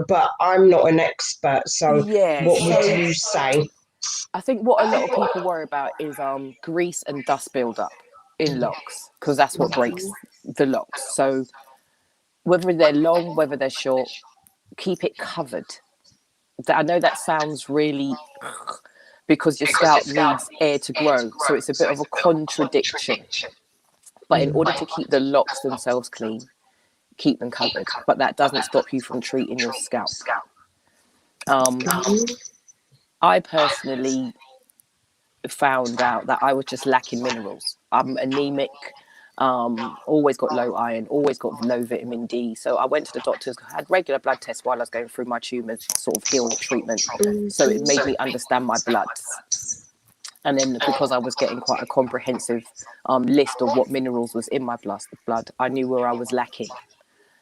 But I'm not an expert, so yeah, what would so you say? I think what a lot of people worry about is grease and dust buildup in locks, because that's what breaks the locks. So whether they're long, whether they're short, keep it covered. I know that sounds really because your scalp needs air to grow, so it's a bit of a contradiction. But in order to keep the locks themselves clean, keep them covered. But that doesn't stop you from treating your scalp. Um, I personally found out that I was just lacking minerals. I'm anemic, always got low iron, always got low vitamin D. So I went to the doctors, had regular blood tests while I was going through my tumours sort of heal treatment. So it made me understand my bloods. And then because I was getting quite a comprehensive list of what minerals was in my blood, I knew where I was lacking.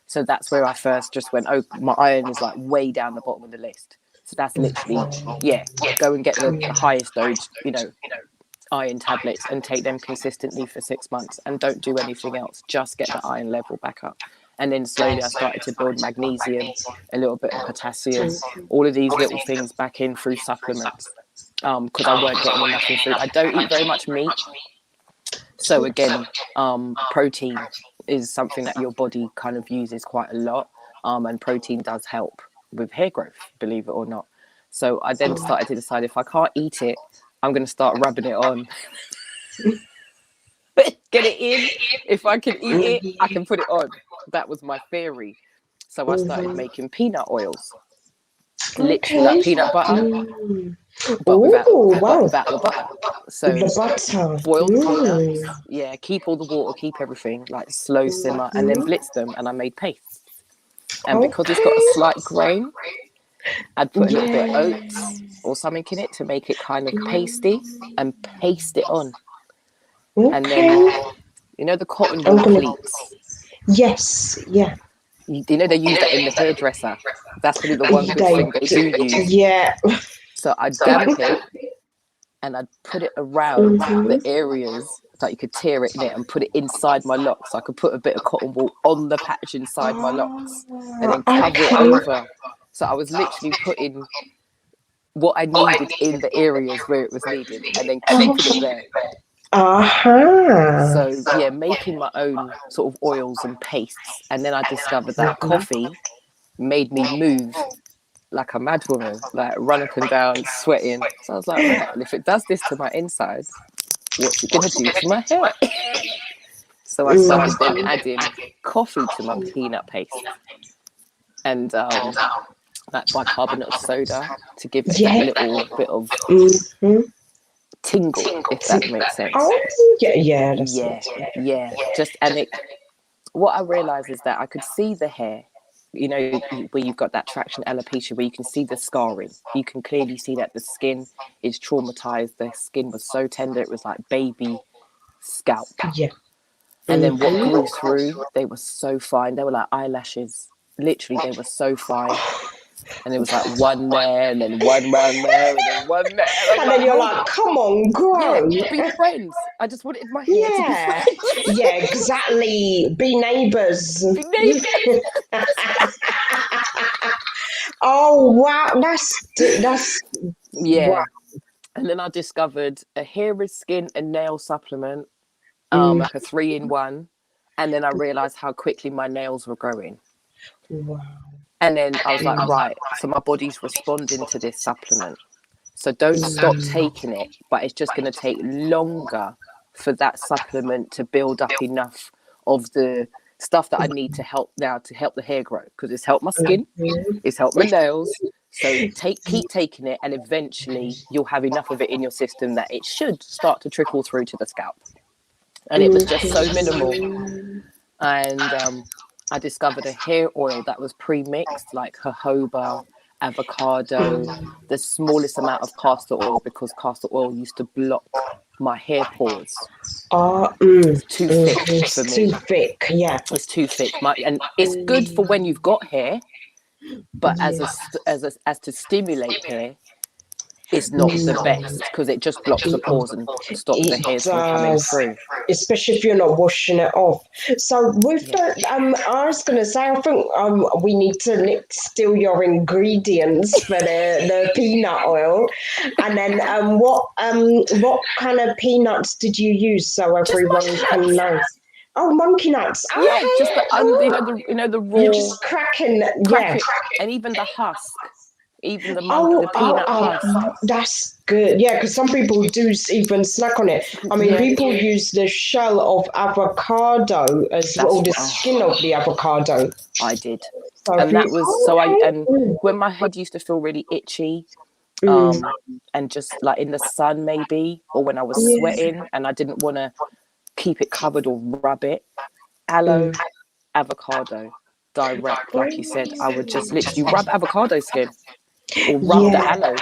So that's where I first just went, oh, my iron is like way down the bottom of the list. So that's literally, yeah, go and get the highest dose, iron tablets, and take them consistently for 6 months, and don't do anything else. Just get the iron level back up. And then slowly I started to build magnesium, a little bit of potassium, all of these little things back in through supplements, because I weren't getting enough in food. I don't eat very much meat. So again, protein is something that your body kind of uses quite a lot, and protein does help with hair growth, believe it or not. So I then started to decide, if I can't eat it, I'm going to start rubbing it on. get it in, if I can eat it, I can put it on. That was my theory. So I started making peanut oils, literally like Okay. peanut butter, but without Oh, wow. the butter. The So butter. boil the peanuts, keep all the water, keep everything, like slow simmer, and then blitz them, and I made paste. And because it's got a Okay. slight grain, I'd put a little bit of Yeah. oats or something in it to make it kind of pasty, and paste it on. And then, Okay. the cotton I'm wool gonna. pleats. Yes. Yeah. They use that in the hairdresser. That's probably the one good thing they do use. Yeah. So I'd damp it, and I'd put it around the areas that you could tear it in it, and put it inside my locks. So I could put a bit of cotton wool on the patch inside my locks and then cover it Okay. over. So I was literally putting what I needed in the areas where it was needed, and then keeping it there. Uh-huh. So yeah, making my own sort of oils and pastes. And then I discovered that coffee made me move like a mad woman, like run up and down, sweating. So I was like, right, well, if it does this to my inside, what's it gonna do to my hair? So I started then adding coffee to my peanut paste, and like bicarbonate of soda to give it that Yeah. little bit of Mm-hmm. tingle, if that makes sense. Oh, yeah, yeah, that's Yeah, it. yeah. Just and it. What I realized is that I could see the hair. Where you've got that traction alopecia, where you can see the scarring. You can clearly see that the skin is traumatized. The skin was so tender, it was like baby scalp. Yeah. And then what grew through, they were so fine. They were like eyelashes. Literally, they were so fine. And it was like one there, and then one round there, and then one there. And I was And like, then you're hold like, on. come on, Yeah, grow. be friends. I just wanted my hair to be Yeah. friends. Yeah, exactly. Be neighbours. Be neighbours. Oh, wow. That's wow. Yeah. And then I discovered a hair is skin and nail supplement, Mm, like a 3-in-1. And then I realized how quickly my nails were growing. wow. And then I was like, right, so my body's responding to this supplement. So don't stop taking it, but it's just going to take longer for that supplement to build up enough of the stuff that I need to help the hair grow, because it's helped my skin, it's helped my nails. So keep taking it, and eventually you'll have enough of it in your system that it should start to trickle through to the scalp. And it was just so minimal. And I discovered a hair oil that was pre-mixed, like jojoba, avocado, the smallest amount of castor oil, because castor oil used to block my hair pores. It's too thick for It's too me. thick. Yeah. It's too thick. And it's good for when you've got hair, but Yeah. as to stimulate hair, it's not the best, because it just blocks the pores and stops the It hairs from coming does, through. especially if you're not washing it off. So with Yeah. the, I was gonna say, I think we need to steal your ingredients for the peanut oil, and then what kind of peanuts did you use so Just everyone monkey can nuts. know? Oh, monkey nuts. Yeah, just Okay. the Oh, the you're raw, just cracking. crack Yeah. it, and even the husk, even the Oh, peanut husk. that's good. Yeah, because some people do even snack on it. I mean, Yeah, people use the shell of avocado as well, that's the oh, skin of the avocado. I did, So if and you, that was so I oh, and okay. when my head used to feel really itchy, Mm, and just like in the sun maybe, or when I was yeah. sweating and I didn't want to keep it covered or rub it, Mm. aloe, avocado, direct, like you said, I would just literally rub avocado skin or rub the Yeah, aloe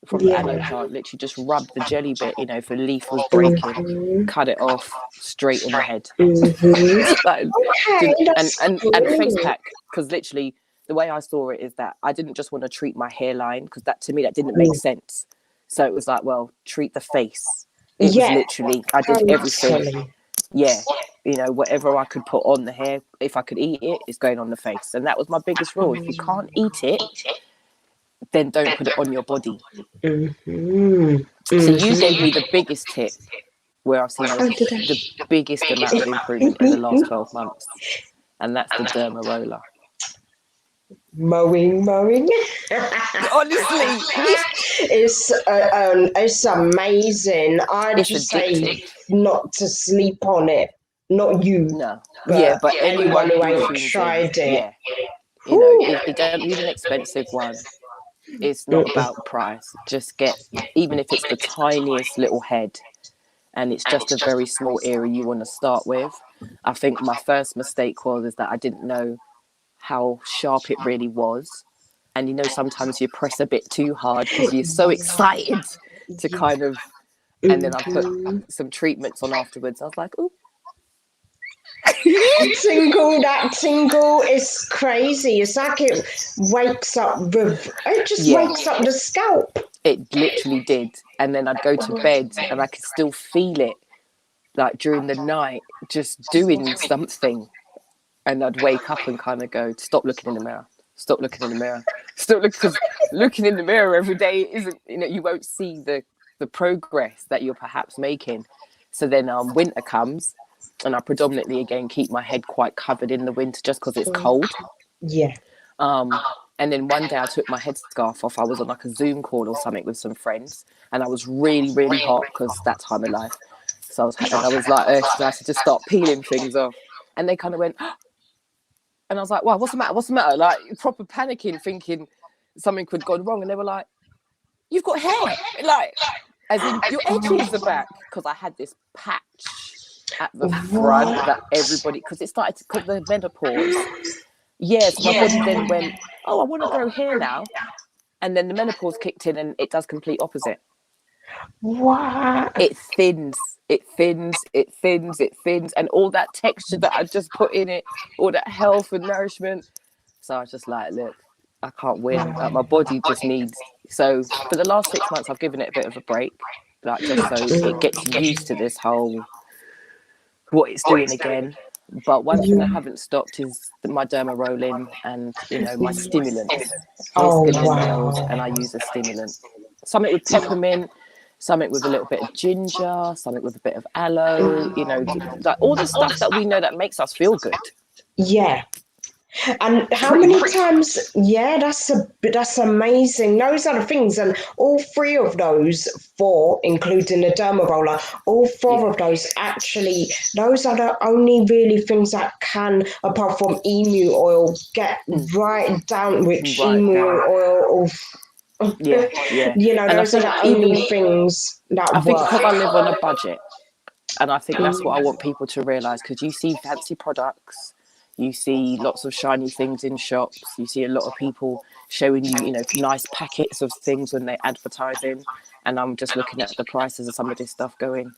from the aloe yeah. plant, literally just rub the jelly bit, if a leaf was breaking, Mm-hmm. cut it off straight in the head. Mm-hmm. Like, Okay, and, that's and face good. pack, because literally the way I saw it is that I didn't just want to treat my hairline, because that to me that didn't make Mm. sense. So it was like, well, treat the face. It was Yeah, literally, I did everything. totally. Yeah, whatever I could put on the hair, if I could eat it, it's going on the face. And that was my biggest rule. If you can't eat it, then don't put it on your body. Mm-hmm. So you Mm-hmm. gave me the biggest tip, where I've seen How did the biggest amount of improvement in the last 12 months. And that's the Derma Roller. Mowing. Honestly, It's amazing. I'd it's just say addictive. not to sleep on it. Not you, No, yeah, but but anyone anyone who who ain't tunes in, tried it. yeah, Whew. it don't need an expensive one. It's not about price. Just get, even if it's the tiniest little head, and it's just a very small area you want to start with. I think my first mistake was is that I didn't know how sharp it really was. And sometimes you press a bit too hard because you're so excited to kind of, and then I put some treatments on afterwards. I was like, oh, That tingle is crazy. It's like it wakes up it just yeah, wakes up the scalp. it literally did. And then I'd go to bed and I could still feel it like during the night, just doing something. And I'd wake up and kind of go, stop looking in the mirror, stop looking in the mirror, stop looking, because looking in the mirror every day isn't, you won't see the progress that you're perhaps making. So then winter comes, and I predominantly again keep my head quite covered in the winter just because it's cold. Yeah. And then one day I took my headscarf off. I was on like a Zoom call or something with some friends, and I was really, really hot because that time of life. So I was like, should I just start peeling things off? And they kind of went, and I was like, wow, what's the matter? What's the matter? Like, proper panicking, thinking something could go wrong. And they were like, you've got hair. Like, as in, your edges are back. Because I had this patch at the front that everybody, because it started, because the menopause. Yeah, so my body then went, oh, I want to grow hair now. And then the menopause kicked in and it does complete opposite. What? It thins, it thins, it thins, it thins. And all that texture that I just put in it, all that health and nourishment. So I was just like, look, I can't win. Like, my body just needs. So for the last 6 months, I've given it a bit of a break, like just so it gets used to this whole what it's doing again. But one thing I haven't stopped is my derma rolling and my stimulants. Hair, Oh skin, and nails, and wow. I use a stimulant. Something with peppermint, something with a little bit of ginger, something with a bit of aloe. Like all the stuff that we know that makes us feel good. Yeah. And how Pretty many much. times? Yeah, that's amazing. Those are the things, and all three of those four, including the derma roller, all four Yeah. of those actually, those are the only really things that can, apart from emu oil, get right down, which Right emu down. oil. Yeah, yeah. And I Those are think the only even things that I think work. because I live on a budget, and I think that's what I want people to realize, because you see fancy products, you see lots of shiny things in shops, you see a lot of people showing you, nice packets of things when they're advertising, and I'm just looking at the prices of some of this stuff going,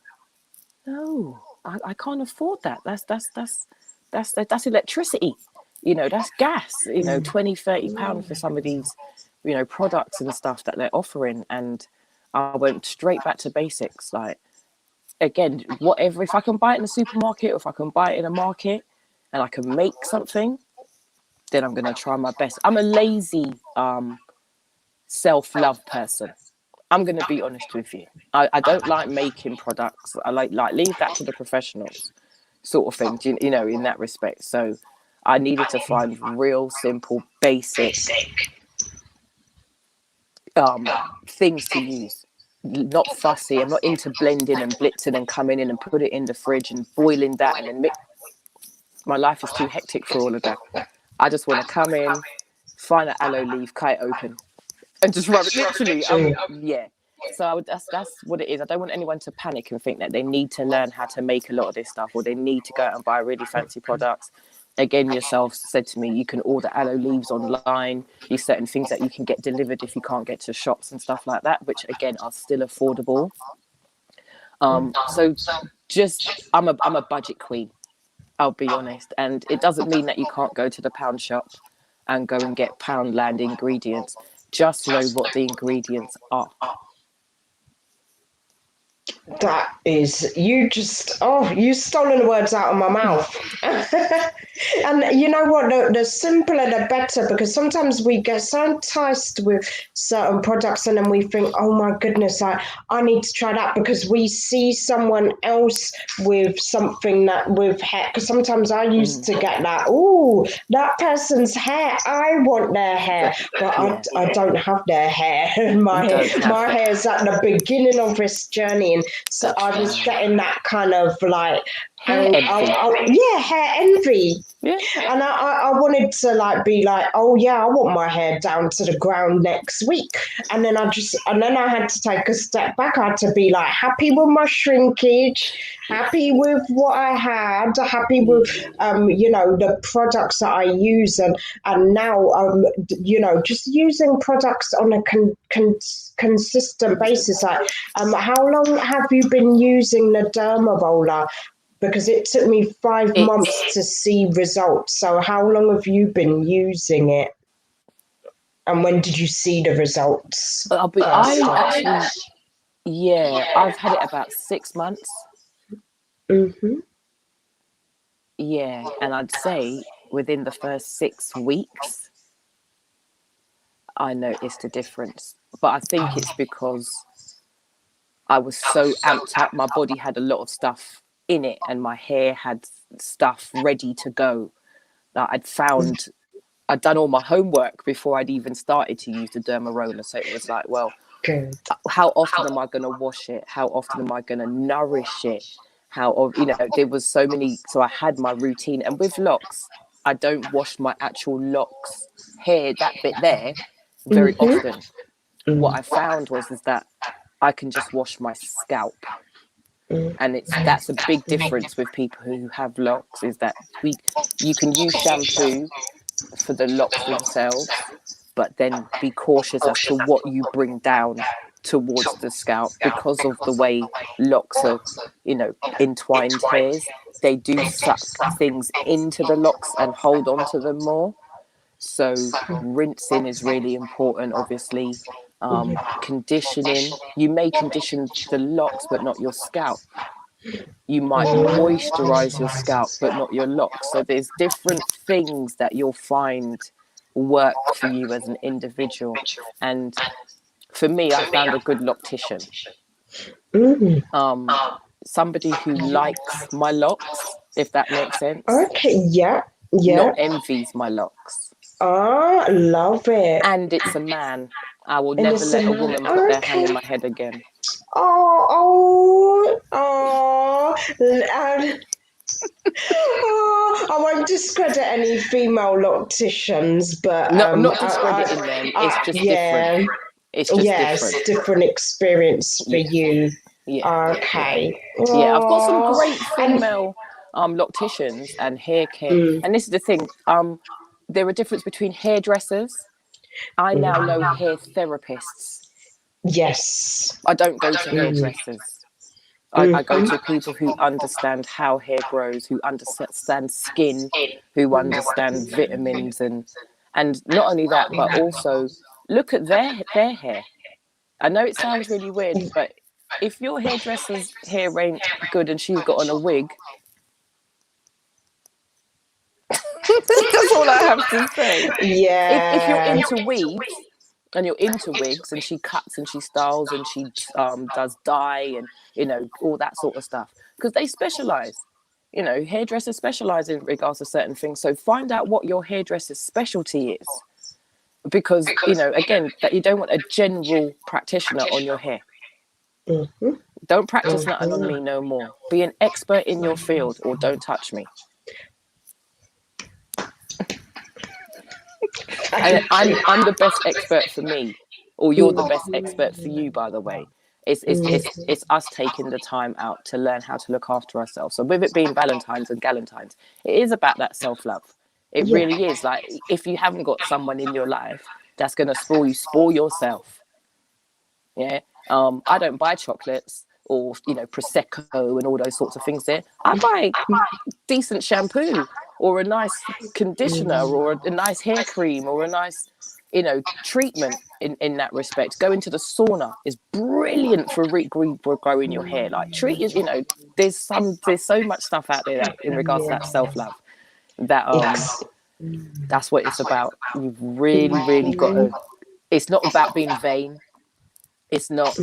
no, I can't afford that. That's electricity. That's gas. 20-30 pounds for some of these, products and stuff that they're offering. And I went straight back to basics. Like, again, whatever, if I can buy it in a supermarket or if I can buy it in a market and I can make something, then I'm gonna try my best. I'm a lazy self-love person. I'm going to be honest with you. I don't like making products. I like leave that to the professionals, sort of thing. In that respect. So I needed to find real simple, basic things to use. Not fussy. I'm not into blending and blitzing and coming in and put it in the fridge and boiling that and then mix. My life is too hectic for all of that. I just want to come in, find an aloe leaf, cut it open, and just rub it. Literally, yeah. So that's what it is. I don't want anyone to panic and think that they need to learn how to make a lot of this stuff or they need to go out and buy really fancy products. Again, yourself said to me, you can order aloe leaves online. There's certain things that you can get delivered if you can't get to shops and stuff like that, which again are still affordable. So just I'm a budget queen. I'll be honest, and it doesn't mean that you can't go to the pound shop and go and get Poundland ingredients. Just know what the ingredients are. That is, you stolen the words out of my mouth. And you know what? The simpler the better, because sometimes we get so enticed with certain products and then we think, oh my goodness, I need to try that because we see someone else with something that with hair. Because sometimes I used to get that, oh, that person's hair, I want their hair, but Yeah, I don't have their hair. you don't have My it. hair is at the beginning of this journey, and so That's I was right. getting that kind of like, Hair envy. yeah, hair envy. Yeah. And I wanted to like be like, oh yeah, I want my hair down to the ground next week. And then I had to take a step back. I had to be like happy with my shrinkage, happy with what I had, happy with Yeah. the products that I use, and now just using products on a consistent basis. Like, how long have you been using the Derma Roller? Because it took me 5 months It's to see results. So how long have you been using it? And when did you see the results first I've off? actually, yeah, I've had it about 6 months. Mm-hmm. Yeah, and I'd say within the first 6 weeks, I noticed a difference. But I think it's because I was so amped up. My body had a lot of stuff in it, and my hair had stuff ready to go. That I'd done all my homework before I'd even started to use the Derma Roller. So it was like, well, Good. how often am I going to wash it? How often am I going to nourish it? There was so many. So I had my routine. And with locks, I don't wash my actual locks hair, that bit there, very Mm-hmm. often. What I found was is that I can just wash my scalp. And that's a big difference with people who have locks, is that you can use shampoo for the locks themselves, but then be cautious as to what you bring down towards the scalp because of the way locks are, entwined hairs. They do suck things into the locks and hold on to them more. So rinsing is really important, obviously. Conditioning, you may condition the locks, but not your scalp. You might moisturize your scalp, but not your locks. So there's different things that you'll find work for you as an individual. And for me, I found a good loctician, Mm. um, somebody who likes my locks, if that makes sense, Okay. Yeah. not Yeah. envies my locks. Ah, love it. And it's a man. I will And never let a listen, woman put their hand okay. in my head again. Oh, oh, oh. Oh, I won't discredit any female locticians, but No, I'm not discrediting them. It's just different. yeah, It's just yes, different. different experience for Yeah, you. yeah, yeah. Okay. Yeah, I've got some Oh, great and female locticians and hair care. mm, And this is the thing. There are difference between hairdressers. I now know mm, hair therapists. yes. I don't go to Mm, hairdressers. I go mhm, to people who understand how hair grows, who understand skin, who understand vitamins, and not only that, but also look at their hair. I know it sounds really weird, but if your hairdresser's hair ain't good and she's got on a wig, that's all I have to say. If you're yeah. into weaves and you're into wigs and she cuts and she styles and she does dye and all that sort of stuff, because they specialize. Hairdressers specialize in regards to certain things. So find out what your hairdresser's specialty is, because again, that you don't want a general practitioner on your hair. Mhm, Don't practice nothing on mhm. me no more. Be an expert in your field or don't touch me. And Thank I'm the best expert for me, or you're the you. best expert for you, by the way. It's us taking the time out to learn how to look after ourselves. So with it being Valentine's and Galentine's, it is about that self-love. It Yeah. really is. Like, if you haven't got someone in your life that's going to spoil yourself. Yeah. I don't buy chocolates or prosecco and all those sorts of things there. I buy decent shampoo or a nice conditioner or a nice hair cream or a nice treatment in that respect. Going to the sauna is brilliant for regrowing your hair. Like there's so much stuff out there that in regards to that self-love that that's what it's about. You've really, really got to. It's not about being vain. It's not.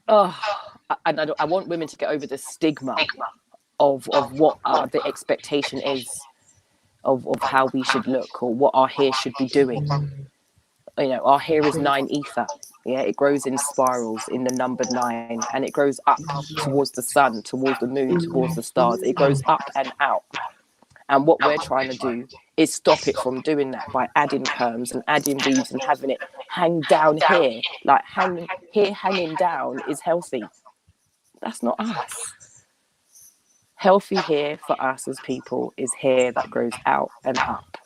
I want women to get over the stigma of what the expectation is of how we should look or what our hair should be doing. Our hair is 9 ether. Yeah, it grows in spirals in the number 9, and it grows up towards the sun, towards the moon, towards the stars. It grows up and out. And what we're trying to do is stop it from doing that by adding perms and adding weaves and having it hang down here. Like hair hanging down is healthy. That's not us. Healthy hair for us as people is hair that grows out and up.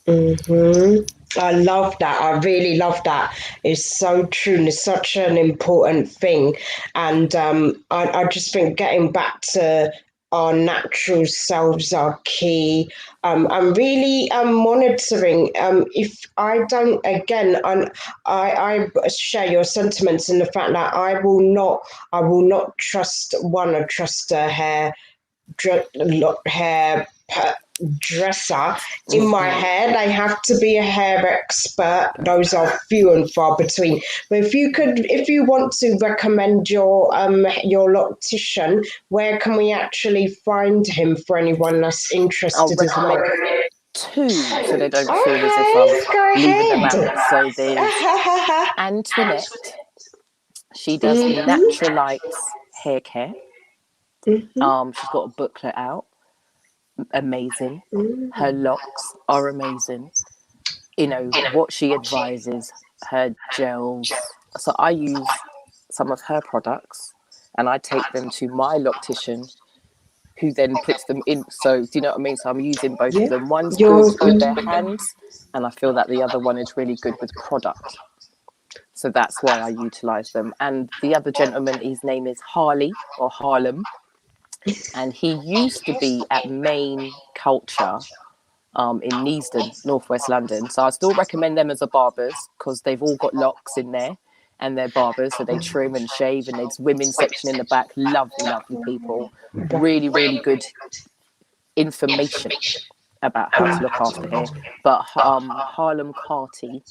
I love that. I really love that. It's so true, and it's such an important thing. And I just think getting back to our natural selves are key. I'm really monitoring. If I don't, again, I share your sentiments in the fact that I will not trust a dresser in my hair. They have to be a hair expert. Those are few and far between. But if you want to recommend your loctician, where can we actually find him for anyone that's interested? I'll recommend 2 so they don't feel as if I'm leaving them out. So there's Antoinette. She does Naturalites hair care. She's got a booklet out. Amazing. Her locks are amazing. What she advises, her gels. So I use some of her products and I take them to my loctician, who then puts them in. So do you know what I mean? So I'm using both of them. One's good with their hands, and I feel that the other one is really good with product. So that's why I utilize them. And the other gentleman, his name is Harley or Harlem, and he used to be at Main Culture in Neasden, northwest London. So I still recommend them as a barbers because they've all got locks in there and they're barbers, so they trim and shave, and there's women's section in the back. Lovely people. Really, really good information about how to look after hair. But Harlem Carty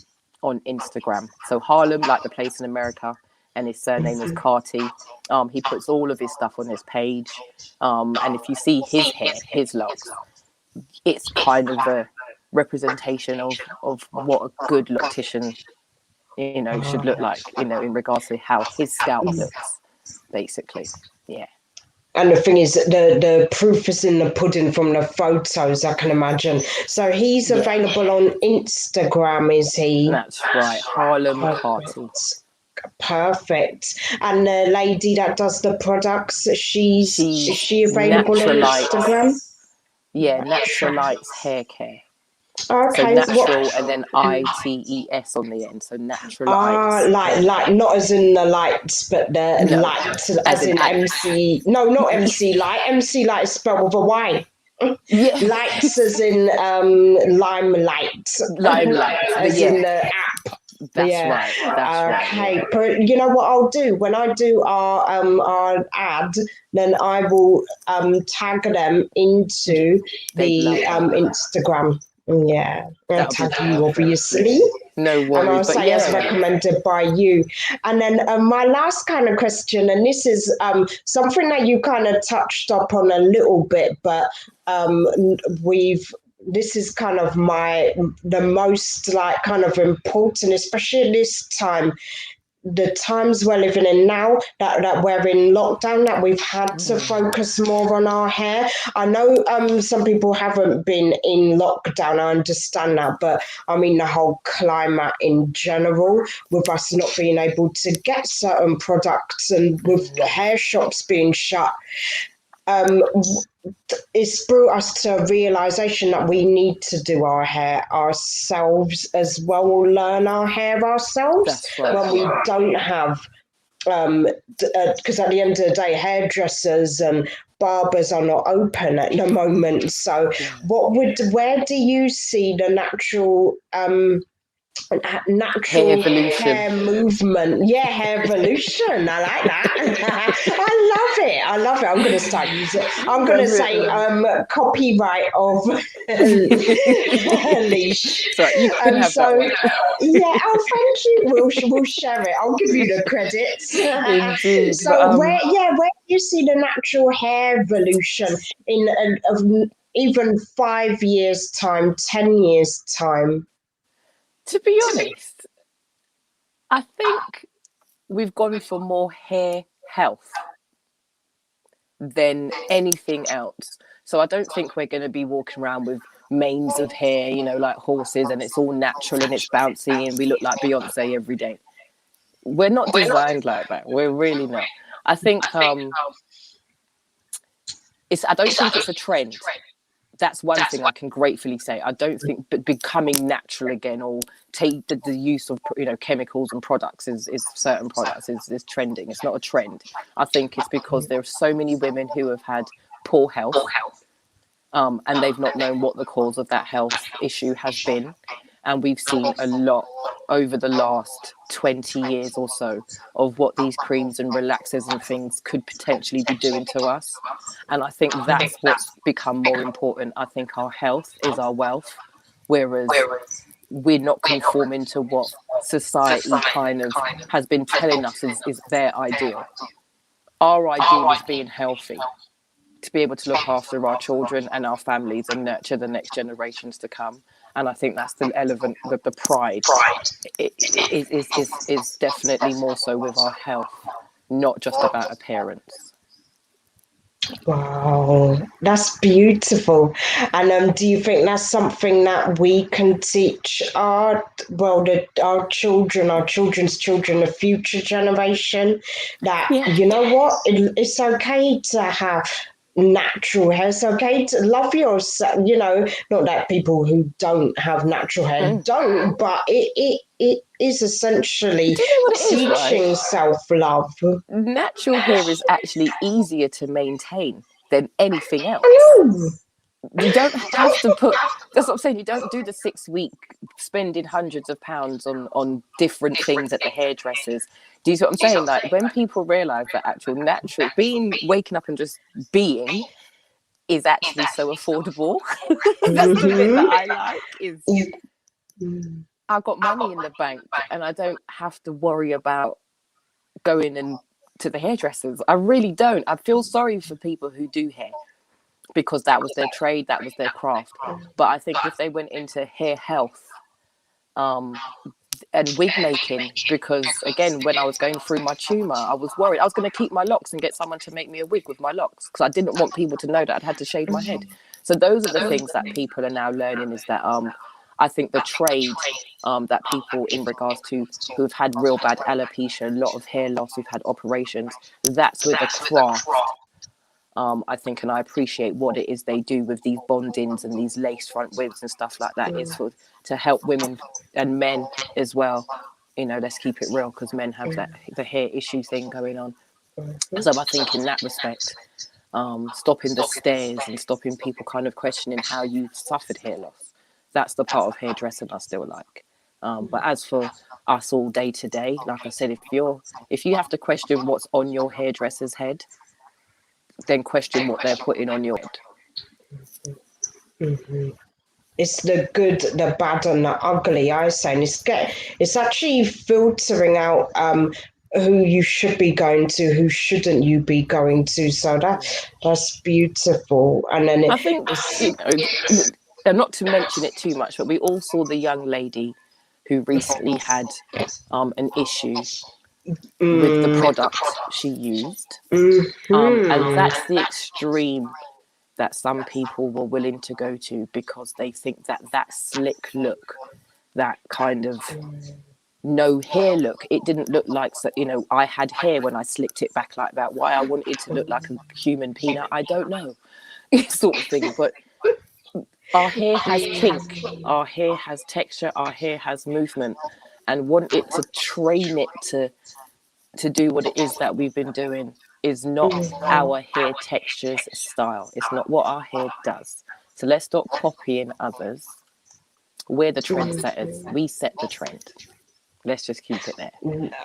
on Instagram. So Harlem, like the place in America, and his surname is Carty. He puts all of his stuff on his page. And if you see his hair, his locks, it's kind of a representation of what a good loctician, should look like, in regards to how his scalp looks, basically. Yeah. And the thing is, the proof is in the pudding from the photos, I can imagine. So he's available on Instagram, is he? That's right, Harlem Carty. Perfect. And the lady that does the products, is she available on Instagram? Yeah, Naturalites hair care. Okay. So natural and then ITES on the end. So Naturalites. Like not as in the lights, but the light as in MC. No, not MC Light. MC Light is spelled with a Y. Yeah. Lights as in limelight. Limelight. As in the app. That's right. That's right. But you know what I'll do when I do our ad, then I will tag them into the Instagram. Yeah, I'll tag you obviously. No worries. And I'll say as recommended by you. And then my last kind of question, and this is something that you kind of touched upon a little bit, but this is kind of the most like kind of important, especially at this time, the times we're living in now, that we're in lockdown, that we've had to focus more on our hair. I know some people haven't been in lockdown, I understand that, but I mean the whole climate in general, with us not being able to get certain products and with the hair shops being shut, it's brought us to a realization that we need to do our hair ourselves as well, or learn our hair ourselves when we don't have, because at the end of the day, hairdressers and barbers are not open at the moment. So where do you see the natural natural Hair evolution. hair movement. Yeah, hair evolution. I like that. I love it. I'm going to start using it. I'm going to Love it, say copyright of Leesh. So you can have that So one. yeah, oh, thank you. We'll share it. I'll give you the credits. Indeed. But So where do you see the natural hair evolution in of even 5 years time, 10 years time? to be honest, I think we've gone for more hair health than anything else. So I don't think we're going to be walking around with manes of hair, like horses, and it's all natural and it's bouncy and we look like Beyonce every day. We're not designed like that. We're really not. I think I don't think it's a trend. That's one thing I can gratefully say. I don't think becoming natural again or take the use of chemicals and products is certain products is trending. It's not a trend. I think it's because there are so many women who have had poor health, and they've not known what the cause of that health issue has been. And we've seen a lot over the last 20 years or so of what these creams and relaxers and things could potentially be doing to us. And I think that's what's become more important. I think our health is our wealth, whereas we're not conforming to what society kind of has been telling us is their ideal. Our ideal is being healthy, to be able to look after our children and our families and nurture the next generations to come. And I think that's the element, the pride is definitely more so with our health, not just about appearance. Wow, that's beautiful. And do you think that's something that we can teach our children, our children's children, the future generation? That Yeah. you know what, it's okay to have natural hair. It's okay to love yourself. Not that people who don't have natural hair don't, but it is essentially Do you know what it is, right? teaching self love. Natural hair is actually easier to maintain than anything else. Hello. You don't have to put, that's what I'm saying, you don't do the 6 week spending hundreds of pounds on different things at the hairdressers. Do you see what I'm saying? Like, when people realize that actual natural being, waking up and just being, is actually so affordable. That's the bit that I like, is I've got money in the bank and I don't have to worry about going and to the hairdressers. I really don't. I feel sorry for people who do hair, because that was their trade, that was their craft. But I think if they went into hair health, and wig making, because again, when I was going through my tumor, I was worried I was going to keep my locks and get someone to make me a wig with my locks, because I didn't want people to know that I'd had to shave my head. So those are the things that people are now learning, is that I think the trade, that people in regards to who've had real bad alopecia, a lot of hair loss, who've had operations, that's where the craft, I think, and I appreciate what it is they do with these bondings and these lace front wigs and stuff like that, is for to help women and men as well. Let's keep it real, because men have the hair issue thing going on. So I think in that respect, stopping the stares and stopping people kind of questioning how you've suffered hair loss, that's the part of hairdressing I still like. But as for us all day to day, like I said, if you have to question what's on your hairdresser's head, then question what they're putting on your head. It's the good, the bad, and the ugly. I say, and it's actually filtering out who you should be going to, who shouldn't you be going to. So that's beautiful. And then I think, and not to mention it too much, but we all saw the young lady who recently had an issue with the product she used. And that's the extreme that some people were willing to go to, because they think that slick look, that kind of no hair look, it didn't look like, I had hair when I slicked it back like that. Why I wanted it to look like a human peanut, I don't know, sort of thing. But our hair has kink, our hair has texture, our hair has movement, and want it to train it to do what it is that we've been doing is not our hair texture's style. It's not what our hair does. So let's stop copying others We're the trendsetters. We set the trend. Let's just keep it there.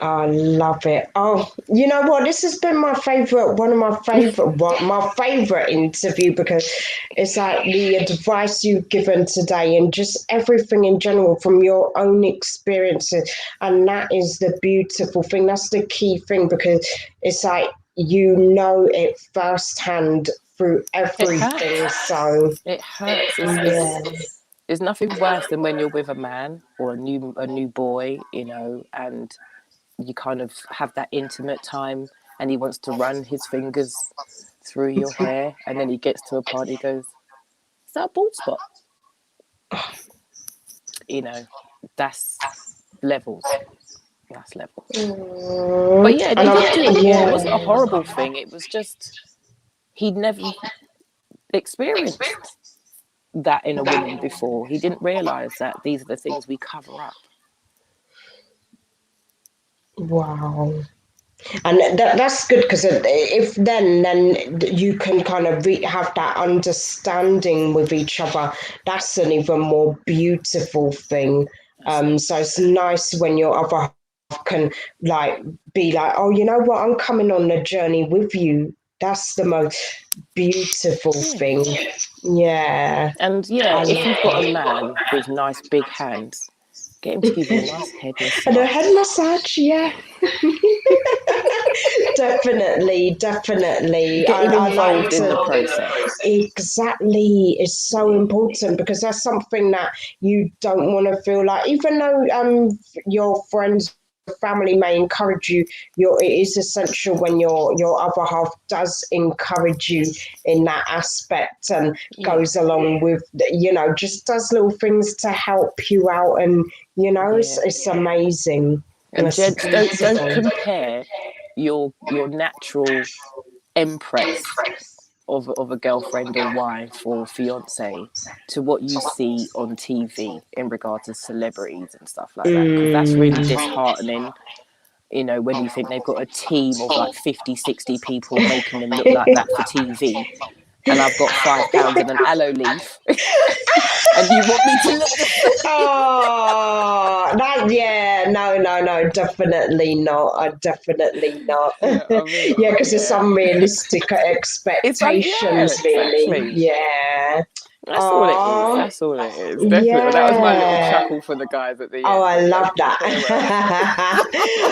I love it. Oh, you know what? This has been my favorite, my favorite interview, because it's like the advice you've given today and just everything in general from your own experiences. And that is the beautiful thing. That's the key thing, because it's like you know it firsthand through It everything. hurts. So, It hurts. yeah. There's nothing worse than when you're with a man or a new boy, you know, and you kind of have that intimate time and he wants to run his fingers through your hair, and then he gets to a part, he goes, is that a bald spot? You know, that's levels. That's levels. But yeah, And it wasn't a horrible thing. It was just he'd never experienced that in a woman before. He didn't realize that these are the things we cover up. wow. And that's good, because if then you can kind of have that understanding with each other. That's an even more beautiful thing. So it's nice when your other half can like be like, oh, you know what, I'm coming on the journey with you. That's the most beautiful Yeah. thing. Yeah. And yeah, if you've got a man with nice big hands, get him to give you a nice head And a massage. head massage, yeah. Definitely, definitely. Get him I like involved in the to. process. Exactly, it's so Yeah. important, because that's something that you don't want to feel like, even though your friends or your family may encourage you, it is essential when your other half does encourage you in that aspect, and Yeah. goes along with, just does little things to help you out, and Yeah. it's amazing. And It's gents, don't beautiful. compare your natural empress of a girlfriend or wife or fiance to what you see on TV in regards to celebrities and stuff like that, because that's really Mm. disheartening, you know, when you think they've got a team of like 50, 60 people making them look like that for TV, and I've got £5 and an aloe leaf and you want me to look the same. Oh, that, yeah, no, no, no, definitely not. Definitely not. You know what I Yeah, mean? because it's Yeah. unrealistic Yeah, expectations, really. exactly. Yeah. That's all it is. Oh, That's all it is. Definitely. That was my little yeah. chuckle for the guys at the Oh, end. I Of love don't compare us. that.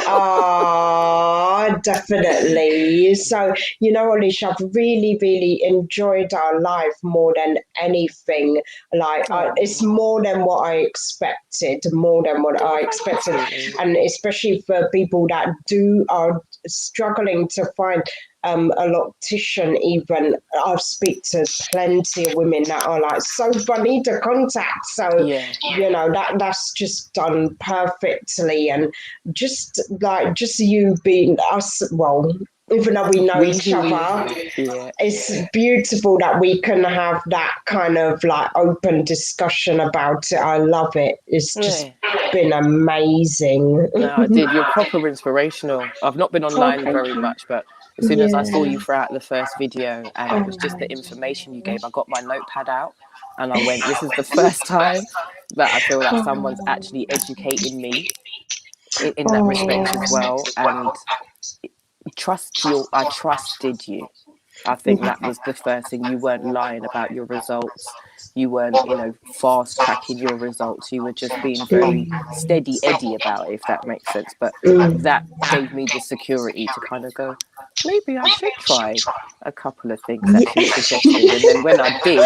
Oh, definitely. So, Alicia, I've really, really enjoyed our life more than anything. Like, it's Oh, more than what I expected, more than what I thank you, expected. sweetie. And especially for people that are struggling to find a loctician, even I speak to plenty of women that are like, so funny to contact. So, Yeah. that's just done perfectly. And just you being us, well, even though we know We each who we other, are. Yeah. it's beautiful that we can have that kind of like open discussion about it. I love it. It's just Yeah. been amazing. No, I did. You're proper inspirational. I've not been Oh, online thank very you. much, but as soon as I saw Yeah. you throughout the first video and it was just the information you gave, I got my notepad out and I went, this is the first time that I feel like someone's actually educating me in that respect as well. And I trusted you. I think that was the first thing. You weren't lying about your results. You weren't, you know, fast tracking your results. You were just being very steady Eddie about it, if that makes sense. But that gave me the security to kind of go, maybe I should try a couple of things that she suggested. And then when I did, I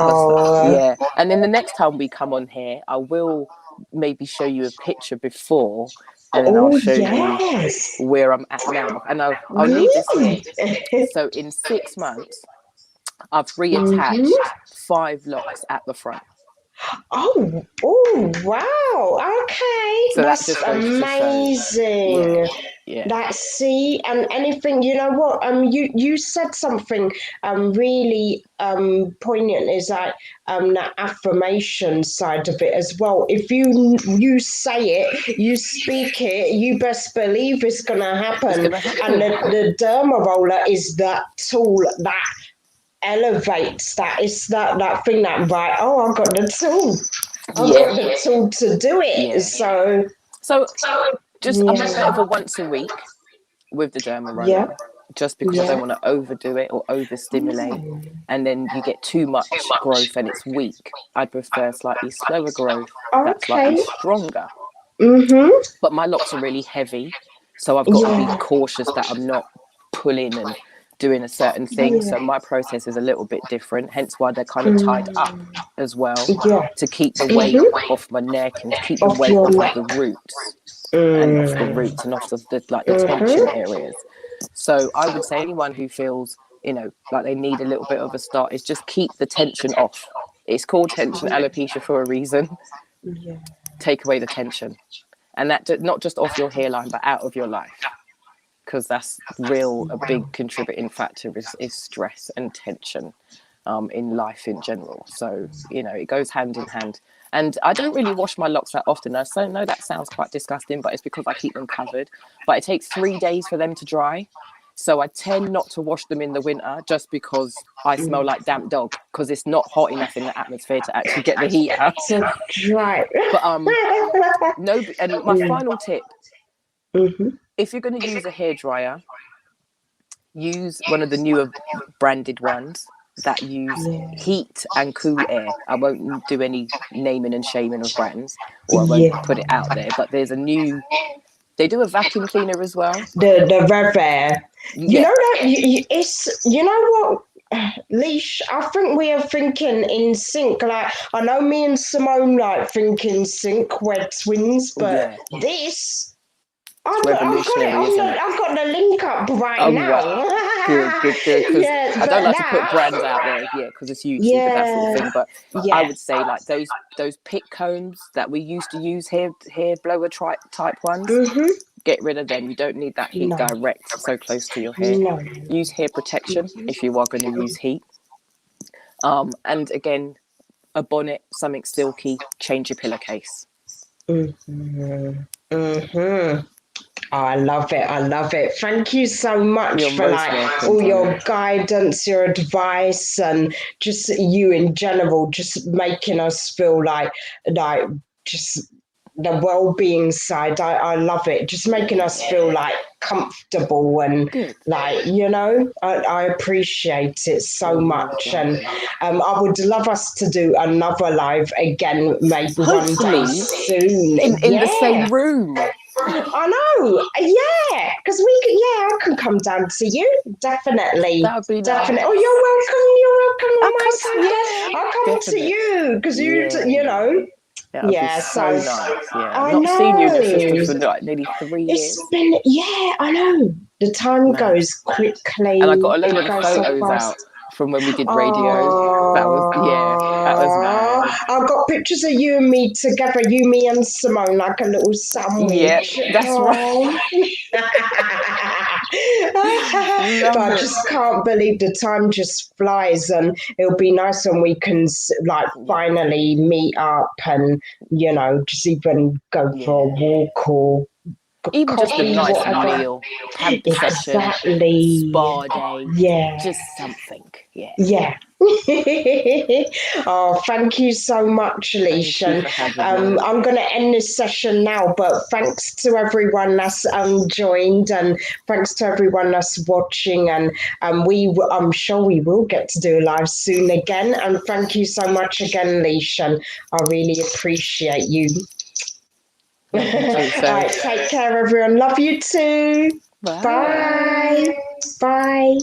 was like, Wow. yeah. And then the next time we come on here, I will maybe show you a picture before, and then I'll Oh, show you yes. where I'm at now. And I'll leave this here. Really? So in 6 months, I've Mhm. reattached 5 locks at the front. Oh, wow. Okay. So that That's just goes to show, amazing. yeah, yeah, That, see, and anything, you know what? You said something really poignant, is that the affirmation side of it as well. If you say it, you speak it, you best believe it's gonna it's happen. gonna And happen. the Derma Roller is that tool that elevates that. It's that thing that, right, oh, I've got the tool. I've Yeah, got the tool to do it. yeah. So, So just I'm a bit of yeah, a once a week with the Derma yeah, Roller, just because I don't yeah. want to overdo it or overstimulate, Oh, and then you get too much growth and it's weak. I prefer slightly slower growth that's slightly okay. stronger. Mm-hmm. But my locks are really heavy, so I've got to be Yeah. cautious that I'm not pulling and doing a certain thing. So Yeah. my process is a little bit different, hence why they're kind of tied up Mm, as well, yeah. to keep the weight Mm-hmm. off my neck and to keep the Off weight your off of neck. the roots and off the Mm. roots and off the like the tension Mm-hmm. areas. So I would say anyone who feels, like they need a little bit of a start is just keep the tension off. It's called tension alopecia for a reason. Yeah. Take away the tension, and that not just off your hairline but out of your life, because that's real a big contributing factor is stress and tension in life in general. So it goes hand in hand. And I don't really wash my locks that often. I know that sounds quite disgusting, but it's because I keep them covered. But it takes 3 days for them to dry, so I tend not to wash them in the winter, just because I smell like damp dog, because it's not hot enough in the atmosphere to actually get the heat out. To dry. But no. And my final tip: Mm-hmm. if you're going to use a hairdryer, use one of the newer branded ones that use Yeah. heat and cool air. I won't do any naming and shaming of brands, or I won't Yeah. put it out there, but there's a new, they do a vacuum cleaner as well. The rev air. You Yeah, know that it's you know what, Leesh. I think we are thinking in sync. Like I know me and Simone like think in sync. We're twins, but yeah. this. It's I've got it revolutionary, on the. isn't it? I've got the link up right Oh, wow. now. Good, good, good. Because Yes, I don't but like to put brands that. out there, yeah, because it's YouTube and that sort of Yeah, thing. But I yeah. would say like those pick combs that we used to use, hair blower type ones. Mhm. Get rid of them. You don't need that heat No, direct so close to your hair. no. Use hair protection if you are going to use heat. And again, a bonnet, something silky. Change your pillowcase. Mhm. Mhm. Oh, I love it. I love it. Thank you so much You're for most like welcome, all your darling. guidance, your advice, and just you in general, just making us feel like just the well-being side. I love it. Just making us feel like comfortable and Good. like I appreciate it so You're most much. And welcome. I would love us to do another live again, maybe one day Hopefully, soon. in the Yeah. same room. I know, yeah, because I can come down to you, definitely, That would be definitely. Oh, nice. you're welcome on I'll my come to, side, yeah, girl. I'll come to definite. you because Yeah. That would be yeah. so So nice. Yeah. I Not seen you and your sisters know for like nearly 3 years. it's been, yeah, I know. The time Mad. goes quickly. And I got a load of It the goes so photos fast. out from when we did radio. That was, yeah, that was Oh, mad. I've got pictures of you and me together, you, me, and Simone, like a little Yeah, sandwich. that's right. Oh. But Love I it. just can't believe the time just flies, and it'll be nice when we can like Yeah, finally meet up and just even go for a yeah. walk or Even just a coffee, nice whatever. meal, pamper session, Exactly. spa day, Yeah. just something. Yeah. Yeah. Oh, thank you so much, Leesh. Thank you And for having me. I'm going to end this session now, but thanks to everyone that's joined, and thanks to everyone that's watching. And I'm sure we will get to do a live soon again. And thank you so much again, Leesh. And I really appreciate you. All Love you too, so right, take care, everyone. Love you too. bye. Bye. Bye.